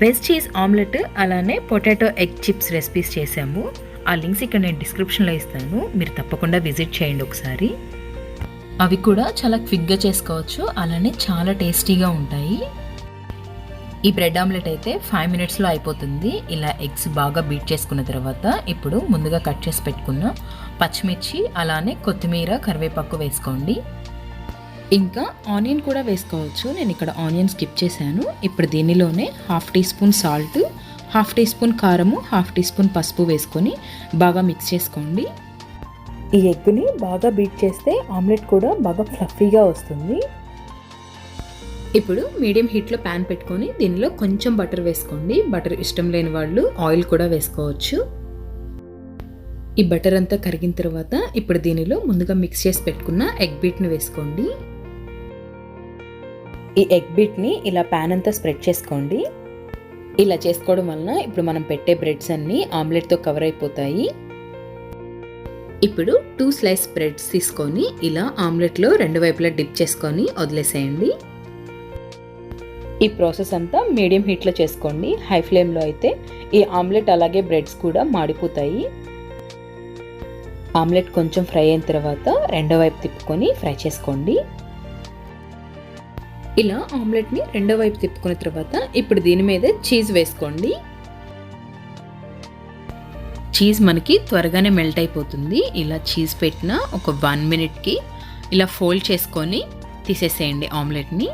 బెస్ట్ చీజ్ ఆమ్లెట్ అలానే పొటాటో ఎగ్ చిప్స్ రెసిపీస్ చేసాము. ఆ లింక్స్ ఇక్కడ నేను డిస్క్రిప్షన్లో ఇస్తాను. మీరు తప్పకుండా విజిట్ చేయండి ఒకసారి. అవి కూడా చాలా క్విక్గా చేసుకోవచ్చు, అలానే చాలా టేస్టీగా ఉంటాయి. ఈ బ్రెడ్ ఆమ్లెట్ అయితే 5 మినిట్స్లో అయిపోతుంది. ఇలా ఎగ్స్ బాగా బీట్ చేసుకున్న తర్వాత ఇప్పుడు ముందుగా కట్ చేసి పెట్టుకున్న పచ్చిమిర్చి, అలానే కొత్తిమీర, కరివేపాకు వేసుకోండి. ఇంకా ఆనియన్ కూడా వేసుకోవచ్చు. నేను ఇక్కడ ఆనియన్ స్కిప్ చేశాను. ఇప్పుడు దీనిలోనే 1/2 teaspoon salt, 1/2 teaspoon కారము, 1/2 టీ స్పూన్ పసుపు వేసుకొని బాగా మిక్స్ చేసుకోండి. ఈ ఎగ్ని బాగా బీట్ చేస్తే ఆమ్లెట్ కూడా బాగా ఫ్లఫీగా వస్తుంది. ఇప్పుడు మీడియం హీట్లో ప్యాన్ పెట్టుకొని దీనిలో కొంచెం బటర్ వేసుకోండి. బటర్ ఇష్టం లేని వాళ్ళు ఆయిల్ కూడా వేసుకోవచ్చు. ఈ బటర్ అంతా కరిగిన తర్వాత ఇప్పుడు దీనిలో ముందుగా మిక్స్ చేసి పెట్టుకున్న ఎగ్ బీట్ని వేసుకోండి. ఈ ఎగ్ బీట్ని ఇలా ప్యాన్ అంతా స్ప్రెడ్ చేసుకోండి. ఇలా చేసుకోవడం వలన ఇప్పుడు మనం పెట్టే బ్రెడ్స్ అన్నీ ఆమ్లెట్తో కవర్ అయిపోతాయి. ఇప్పుడు 2 స్లైస్ బ్రెడ్స్ తీసుకొని ఇలా ఆమ్లెట్లో 2 వైపులా డిప్ చేసుకొని వదిలేసేయండి. ఈ ప్రాసెస్ అంతా మీడియం హీట్లో చేసుకోండి. హై ఫ్లేమ్లో అయితే ఈ ఆమ్లెట్ అలాగే బ్రెడ్స్ కూడా మాడిపోతాయి. ఆమ్లెట్ కొంచెం ఫ్రై అయిన తర్వాత రెండో వైపు తిప్పుకొని ఫ్రై చేసుకోండి. ఇలా ఆమ్లెట్ని రెండో వైపు తిప్పుకున్న తర్వాత ఇప్పుడు దీని మీద చీజ్ వేసుకోండి. చీజ్ మనకి త్వరగానే మెల్ట్ అయిపోతుంది. ఇలా చీజ్ పెట్టిన ఒక 1 మినిట్కి ఇలా ఫోల్డ్ చేసుకొని తీసేసేయండి ఆమ్లెట్ని.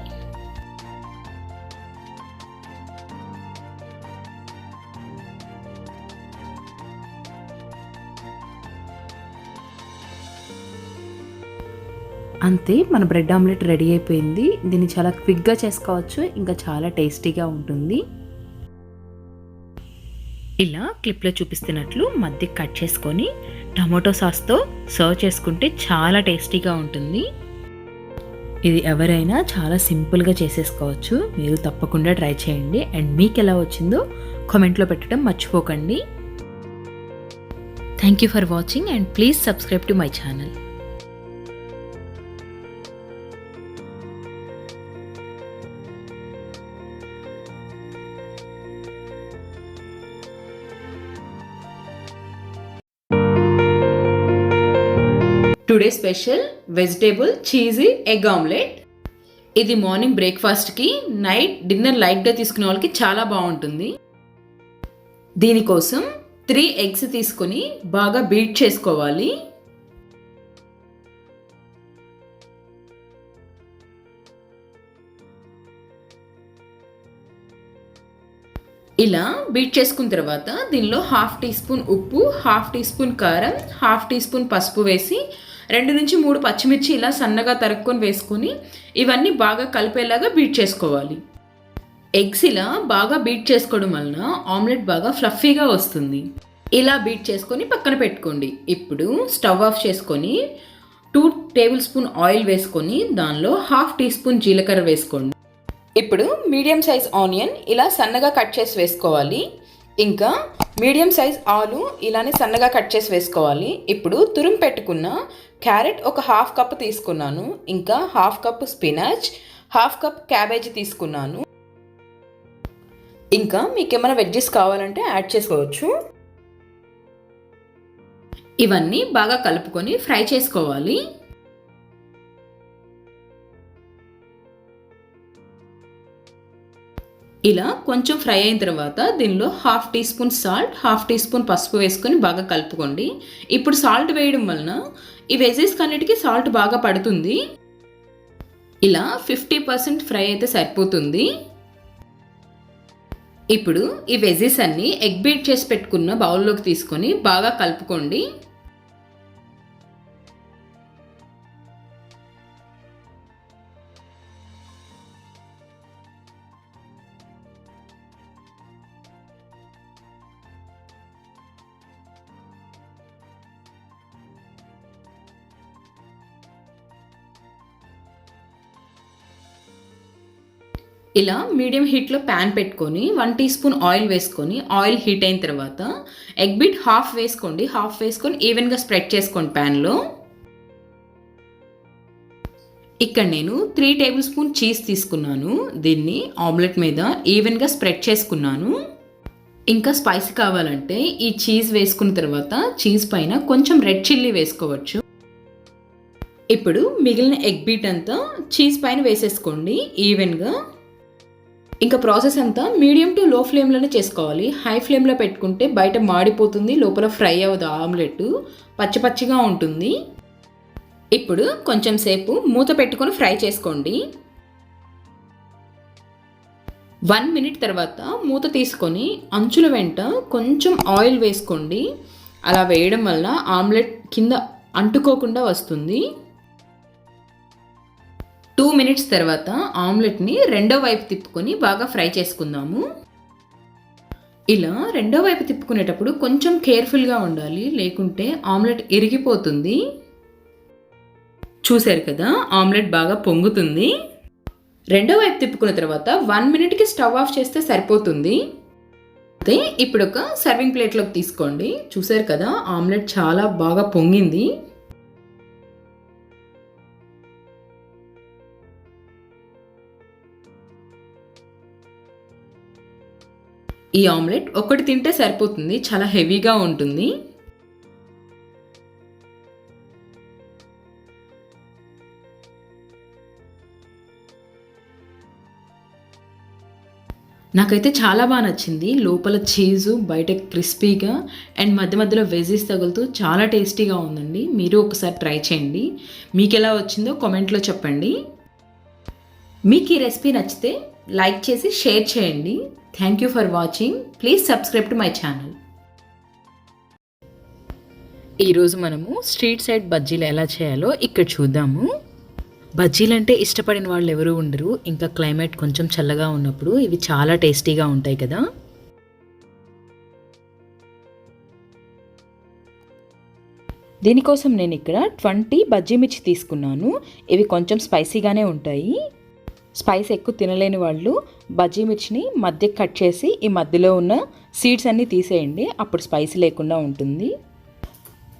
అంతే, మన బ్రెడ్ ఆమ్లెట్ రెడీ అయిపోయింది. దీన్ని చాలా క్విక్గా చేసుకోవచ్చు, ఇంకా చాలా టేస్టీగా ఉంటుంది. ఇలా క్లిప్లో చూపిస్తున్నట్లు మధ్య కట్ చేసుకొని టమాటో సాస్తో సర్వ్ చేసుకుంటే చాలా టేస్టీగా ఉంటుంది. ఇది ఎవరైనా చాలా సింపుల్గా చేసేసుకోవచ్చు. మీరు తప్పకుండా ట్రై చేయండి. అండ్ మీకు ఎలా వచ్చిందో కామెంట్లో పెట్టడం మర్చిపోకండి. Thank you for watching and please subscribe to my channel. Today special vegetable cheesy egg omelette. ఇది మార్నింగ్ బ్రేక్ఫాస్ట్కి, నైట్ డిన్నర్ లైట్గా తీసుకునే వాళ్ళకి చాలా బాగుంటుంది. దీనికోసం 3 ఎగ్స్ తీసుకొని బాగా బీట్ చేసుకోవాలి. ఇలా బీట్ చేసుకున్న తర్వాత దీనిలో 1/2 టీ స్పూన్ ఉప్పు, 1/2 టీ స్పూన్ కారం, 1/2 టీ స్పూన్ పసుపు వేసి 2 నుంచి 3 పచ్చిమిర్చి ఇలా సన్నగా తరుక్కొని వేసుకొని ఇవన్నీ బాగా కలిపేలాగా బీట్ చేసుకోవాలి. ఎగ్స్ ఇలా బాగా బీట్ చేసుకోవడం వలన ఆమ్లెట్ బాగా ఫ్లఫీగా వస్తుంది. ఇలా బీట్ చేసుకొని పక్కన పెట్టుకోండి. ఇప్పుడు స్టవ్ ఆఫ్ చేసుకొని 2 టేబుల్ స్పూన్ ఆయిల్ వేసుకొని దానిలో 1/2 టీ స్పూన్ జీలకర్ర వేసుకోండి. ఇప్పుడు మీడియం సైజ్ ఆనియన్ ఇలా సన్నగా కట్ చేసి వేసుకోవాలి. ఇంకా మీడియం సైజ్ ఆలు ఇలానే సన్నగా కట్ చేసి వేసుకోవాలి. ఇప్పుడు తురుము పెట్టుకున్న క్యారెట్ ఒక 1/2 కప్ తీసుకున్నాను. ఇంకా 1/2 కప్ స్పినాచ్, 1/2 కప్ క్యాబేజీ తీసుకున్నాను. ఇంకా మీకు ఏమైనా వెజ్జెస్ కావాలంటే యాడ్ చేసుకోవచ్చు. ఇవన్నీ బాగా కలుపుకొని ఫ్రై చేసుకోవాలి. ఇలా కొంచెం ఫ్రై అయిన తర్వాత దీనిలో 1/2 teaspoon salt, 1/2 teaspoon పసుపు వేసుకొని బాగా కలుపుకోండి. ఇప్పుడు సాల్ట్ వేయడం వలన ఈ వెజెస్ కన్నిటికీ సాల్ట్ బాగా పడుతుంది. ఇలా 50% ఫ్రై అయితే సరిపోతుంది. ఇప్పుడు ఈ వెజెస్ అన్ని ఎగ్ బీట్ చేసి పెట్టుకున్న బౌల్లోకి తీసుకొని బాగా కలుపుకోండి. ఇలా మీడియం హీట్లో ప్యాన్ పెట్టుకొని 1 టీ స్పూన్ ఆయిల్ వేసుకొని ఆయిల్ హీట్ అయిన తర్వాత ఎగ్ బీట్ 1/2 వేసుకోండి. 1/2 వేసుకొని ఈవెన్గా స్ప్రెడ్ చేసుకోండి ప్యాన్లో. ఇక్కడ నేను 3 టేబుల్ స్పూన్ చీజ్ తీసుకున్నాను. దీన్ని ఆమ్లెట్ మీద ఈవెన్గా స్ప్రెడ్ చేసుకున్నాను. ఇంకా స్పైసీ కావాలంటే ఈ చీజ్ వేసుకున్న తర్వాత చీజ్ పైన కొంచెం రెడ్ చిల్లీ వేసుకోవచ్చు. ఇప్పుడు మిగిలిన ఎగ్ బీట్ అంతా చీజ్ పైన వేసేసుకోండి ఈవెన్గా. ఇంకా ప్రాసెస్ అంతా మీడియం టు లో ఫ్లేమ్లోనే చేసుకోవాలి. హై ఫ్లేమ్లో పెట్టుకుంటే బయట మాడిపోతుంది, లోపల ఫ్రై అవ్వదు, ఆమ్లెట్ పచ్చి పచ్చిగా ఉంటుంది. ఇప్పుడు కొంచెం సేపు మూత పెట్టుకొని ఫ్రై చేసుకోండి. 1 మినిట్ తర్వాత మూత తీసుకొని అంచుల వెంట కొంచెం ఆయిల్ వేసుకోండి. అలా వేయడం వల్ల ఆమ్లెట్ కింద అంటుకోకుండా వస్తుంది. 2 మినిట్స్ తర్వాత ఆమ్లెట్ని రెండో వైపు తిప్పుకొని బాగా ఫ్రై చేసుకుందాము. ఇలా రెండో వైపు తిప్పుకునేటప్పుడు కొంచెం కేర్ఫుల్గా ఉండాలి, లేకుంటే ఆమ్లెట్ ఇరిగిపోతుంది. చూశారు కదా, ఆమ్లెట్ బాగా పొంగుతుంది. రెండో వైపు తిప్పుకున్న తర్వాత 1 మినిట్కి స్టవ్ ఆఫ్ చేస్తే సరిపోతుంది. అయితే ఇప్పుడు ఒక సర్వింగ్ ప్లేట్లోకి తీసుకోండి. చూశారు కదా, ఆమ్లెట్ చాలా బాగా పొంగింది. ఈ ఆమ్లెట్ ఒకటి తింటే సరిపోతుంది, చాలా హెవీగా ఉంటుంది. నాకైతే చాలా బాగా నచ్చింది. లోపల చీజు, బయట క్రిస్పీగా అండ్ మధ్య మధ్యలో వెజీస్ తగులుతూ చాలా టేస్టీగా ఉందండి. మీరు ఒకసారి ట్రై చేయండి. మీకు ఎలా వచ్చిందో కామెంట్లో చెప్పండి. మీకు ఈ రెసిపీ నచ్చితే లైక్ చేసి షేర్ చేయండి. Thank you for watching. Please subscribe to my channel. ఈరోజు మనము స్ట్రీట్ సైడ్ బజ్జీలు ఎలా చేయాలో ఇక్కడ చూద్దాము. బజ్జీలు అంటే ఇష్టపడిన వాళ్ళు ఎవరు ఉండరు. ఇంకా క్లైమేట్ కొంచెం చల్లగా ఉన్నప్పుడు ఇవి చాలా టేస్టీగా ఉంటాయి కదా. దీనికోసం నేను ఇక్కడ 20 బజ్జీ మిర్చి తీసుకున్నాను. ఇవి కొంచెం స్పైసీగానే ఉంటాయి. స్పైస్ ఎక్కువ తినలేని వాళ్ళు బజ్జీ మిర్చిని మధ్య కట్ చేసి ఈ మధ్యలో ఉన్న సీడ్స్ అన్నీ తీసేయండి, అప్పుడు స్పైసీ లేకుండా ఉంటుంది.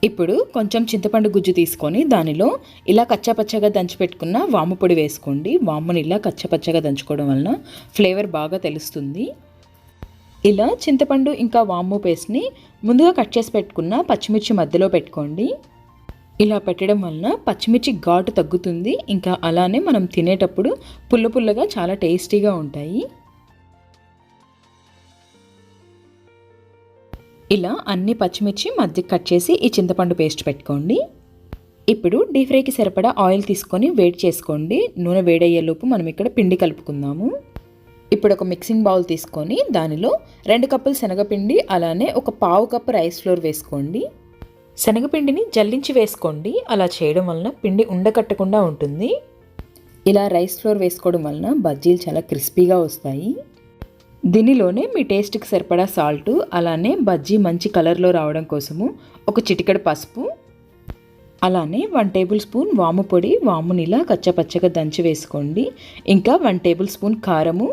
ఇప్పుడు కొంచెం చింతపండు గుజ్జు తీసుకొని దానిలో ఇలా కచ్చాపచ్చగా దంచిపెట్టుకున్న వాము పొడి వేసుకోండి. వాముని ఇలా కచ్చాపచ్చగా దంచుకోవడం వలన ఫ్లేవర్ బాగా తెలుస్తుంది. ఇలా చింతపండు ఇంకా వాము పేస్ట్ని ముందుగా కట్ చేసి పెట్టుకున్న పచ్చిమిర్చి మధ్యలో పెట్టుకోండి. ఇలా పెట్టడం వలన పచ్చిమిర్చి ఘాటు తగ్గుతుంది. ఇంకా అలానే మనం తినేటప్పుడు పుల్ల పుల్లగా చాలా టేస్టీగా ఉంటాయి. ఇలా అన్ని పచ్చిమిర్చి మధ్య కట్ చేసి ఈ చింతపండు పేస్ట్ పెట్టుకోండి. ఇప్పుడు డీప్ ఫ్రైకి సరిపడా ఆయిల్ తీసుకొని వేడి చేసుకోండి. నూనె వేడయ్యేలోపు మనం ఇక్కడ పిండి కలుపుకుందాము. ఇప్పుడు ఒక మిక్సింగ్ బౌల్ తీసుకొని దానిలో 2 కప్పులు శనగపిండి అలానే ఒక పావు కప్పు రైస్ ఫ్లోర్ వేసుకోండి. శనగపిండిని జల్లించి వేసుకోండి. అలా చేయడం వలన పిండి ఉండకట్టకుండా ఉంటుంది. ఇలా రైస్ ఫ్లోర్ వేసుకోవడం వలన బజ్జీలు చాలా క్రిస్పీగా వస్తాయి. దీనిలోనే మీ టేస్ట్కి సరిపడా సాల్టు అలానే బజ్జీ మంచి కలర్లో రావడం కోసము ఒక చిటికెడు పసుపు అలానే 1 టేబుల్ స్పూన్ వాము పొడి, వాముని ఇలా కచ్చపచ్చగా దంచి వేసుకోండి. ఇంకా 1 టేబుల్ స్పూన్ కారము,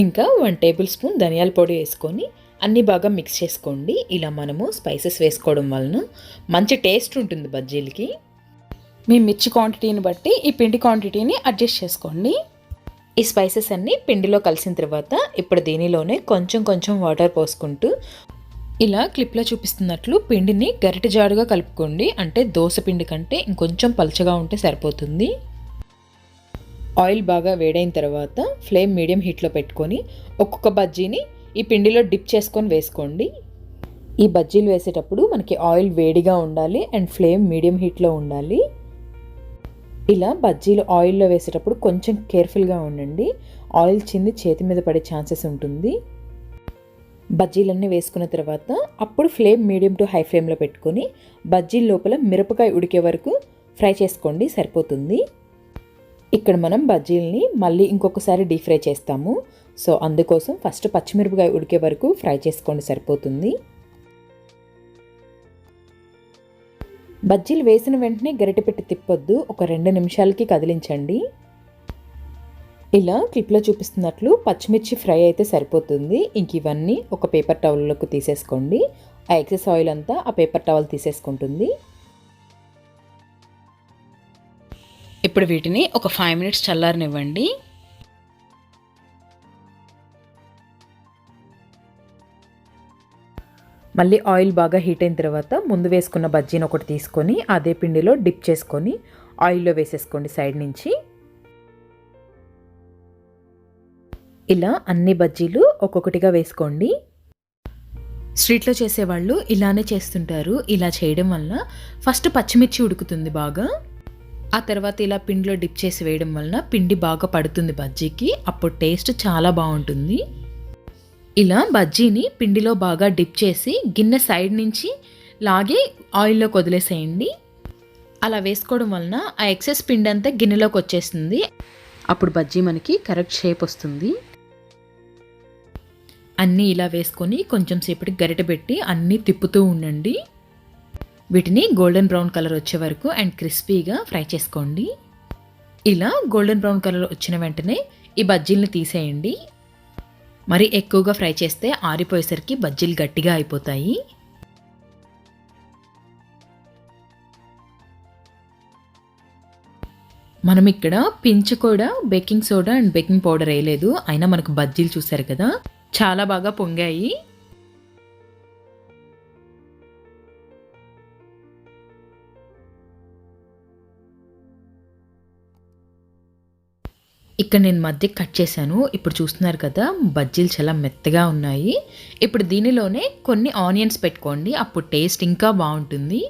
ఇంకా 1 టేబుల్ స్పూన్ ధనియాల పొడి వేసుకొని అన్నీ బాగా మిక్స్ చేసుకోండి. ఇలా మనము స్పైసెస్ వేసుకోవడం వలన మంచి టేస్ట్ ఉంటుంది బజ్జీలకి. మీ మిర్చి క్వాంటిటీని బట్టి ఈ పిండి క్వాంటిటీని అడ్జస్ట్ చేసుకోండి. ఈ స్పైసెస్ అన్నీ పిండిలో కలిసిన తర్వాత ఇప్పుడు దీనిలోనే కొంచెం కొంచెం వాటర్ పోసుకుంటూ ఇలా క్లిప్లో చూపిస్తున్నట్లు పిండిని గరిటె జారుగా కలుపుకోండి. అంటే దోశ పిండి కంటే ఇంకొంచెం పలచగా ఉంటే సరిపోతుంది. ఆయిల్ బాగా వేడైన తర్వాత ఫ్లేమ్ మీడియం హీట్లో పెట్టుకొని ఒక్కొక్క బజ్జీని ఈ పిండిలో డిప్ చేసుకొని వేసుకోండి. ఈ బజ్జీలు వేసేటప్పుడు మనకి ఆయిల్ వేడిగా ఉండాలి అండ్ ఫ్లేమ్ మీడియం హీట్లో ఉండాలి. ఇలా బజ్జీలు ఆయిల్లో వేసేటప్పుడు కొంచెం కేర్ఫుల్గా ఉండండి. ఆయిల్ చింది చేతి మీద పడే ఛాన్సెస్ ఉంటుంది. బజ్జీలన్నీ వేసుకున్న తర్వాత అప్పుడు ఫ్లేమ్ మీడియం టు హై ఫ్లేమ్లో పెట్టుకొని బజ్జీల లోపల మిరపకాయ ఉడికే వరకు ఫ్రై చేసుకోండి, సరిపోతుంది. ఇక్కడ మనం బజ్జీలని మళ్ళీ ఇంకొకసారి డీప్ ఫ్రై చేస్తాము. సో అందుకోసం ఫస్ట్ పచ్చిమిరపకాయ ఉడికే వరకు ఫ్రై చేసుకోండి, సరిపోతుంది. బజ్జీలు వేసిన వెంటనే గరిటె పెట్టి తిప్పొద్దు, ఒక 2 నిమిషాలకి కదిలించండి. ఇలా క్లిప్లో చూపిస్తున్నట్లు పచ్చిమిర్చి ఫ్రై అయితే సరిపోతుంది. ఇంక ఇవన్నీ ఒక పేపర్ టవల్లోకి తీసేసుకోండి. ఆ ఎక్సెస్ ఆయిల్ అంతా ఆ పేపర్ టవల్ తీసేసుకుంటుంది. ఇప్పుడు వీటిని ఒక 5 మినిట్స్ చల్లారనివ్వండి. మళ్ళీ ఆయిల్ బాగా హీట్ అయిన తర్వాత ముందు వేసుకున్న బజ్జీని ఒకటి తీసుకొని అదే పిండిలో డిప్ చేసుకొని ఆయిల్లో వేసేసుకోండి సైడ్ నుంచి. ఇలా అన్ని బజ్జీలు ఒక్కొక్కటిగా వేసుకోండి. స్ట్రీట్లో చేసేవాళ్ళు ఇలానే చేస్తుంటారు. ఇలా చేయడం వల్ల ఫస్ట్ పచ్చిమిర్చి ఉడుకుతుంది బాగా, ఆ తర్వాత ఇలా పిండిలో డిప్ చేసి వేయడం వలన పిండి బాగా పడుతుంది బజ్జీకి. అప్పుడు టేస్ట్ చాలా బాగుంటుంది. ఇలా బజ్జీని పిండిలో బాగా డిప్ చేసి గిన్నె సైడ్ నుంచి లాగి ఆయిల్లో వదిలేసేయండి. అలా వేసుకోవడం వలన ఆ ఎక్సెస్ పిండి అంతా గిన్నెలోకి వచ్చేస్తుంది. అప్పుడు బజ్జీ మనకి కరెక్ట్ షేప్ వస్తుంది. అన్నీ ఇలా వేసుకొని కొంచెం సేపటికి గరిటె పెట్టి అన్నీ తిప్పుతూ ఉండండి. వీటిని గోల్డెన్ బ్రౌన్ కలర్ వచ్చే వరకు అండ్ క్రిస్పీగా ఫ్రై చేసుకోండి. ఇలా గోల్డెన్ బ్రౌన్ కలర్ వచ్చిన వెంటనే ఈ బజ్జీలను తీసేయండి. మరి ఎక్కువగా ఫ్రై చేస్తే ఆరిపోయేసరికి బజ్జీలు గట్టిగా అయిపోతాయి. మనం ఇక్కడ పించ్ కూడా baking soda and baking powder వేయలేదు, అయినా మనకు బజ్జీలు చూసారు కదా చాలా బాగా పొంగాయి. ఇక్కడ నేను మధ్య కట్ చేశాను. ఇప్పుడు చూస్తున్నారు కదా బజ్జీలు చాలా మెత్తగా ఉన్నాయి. ఇప్పుడు దీనిలోనే కొన్ని ఆనియన్స్ పెట్టుకోండి, అప్పుడు టేస్ట్ ఇంకా బాగుంటుంది.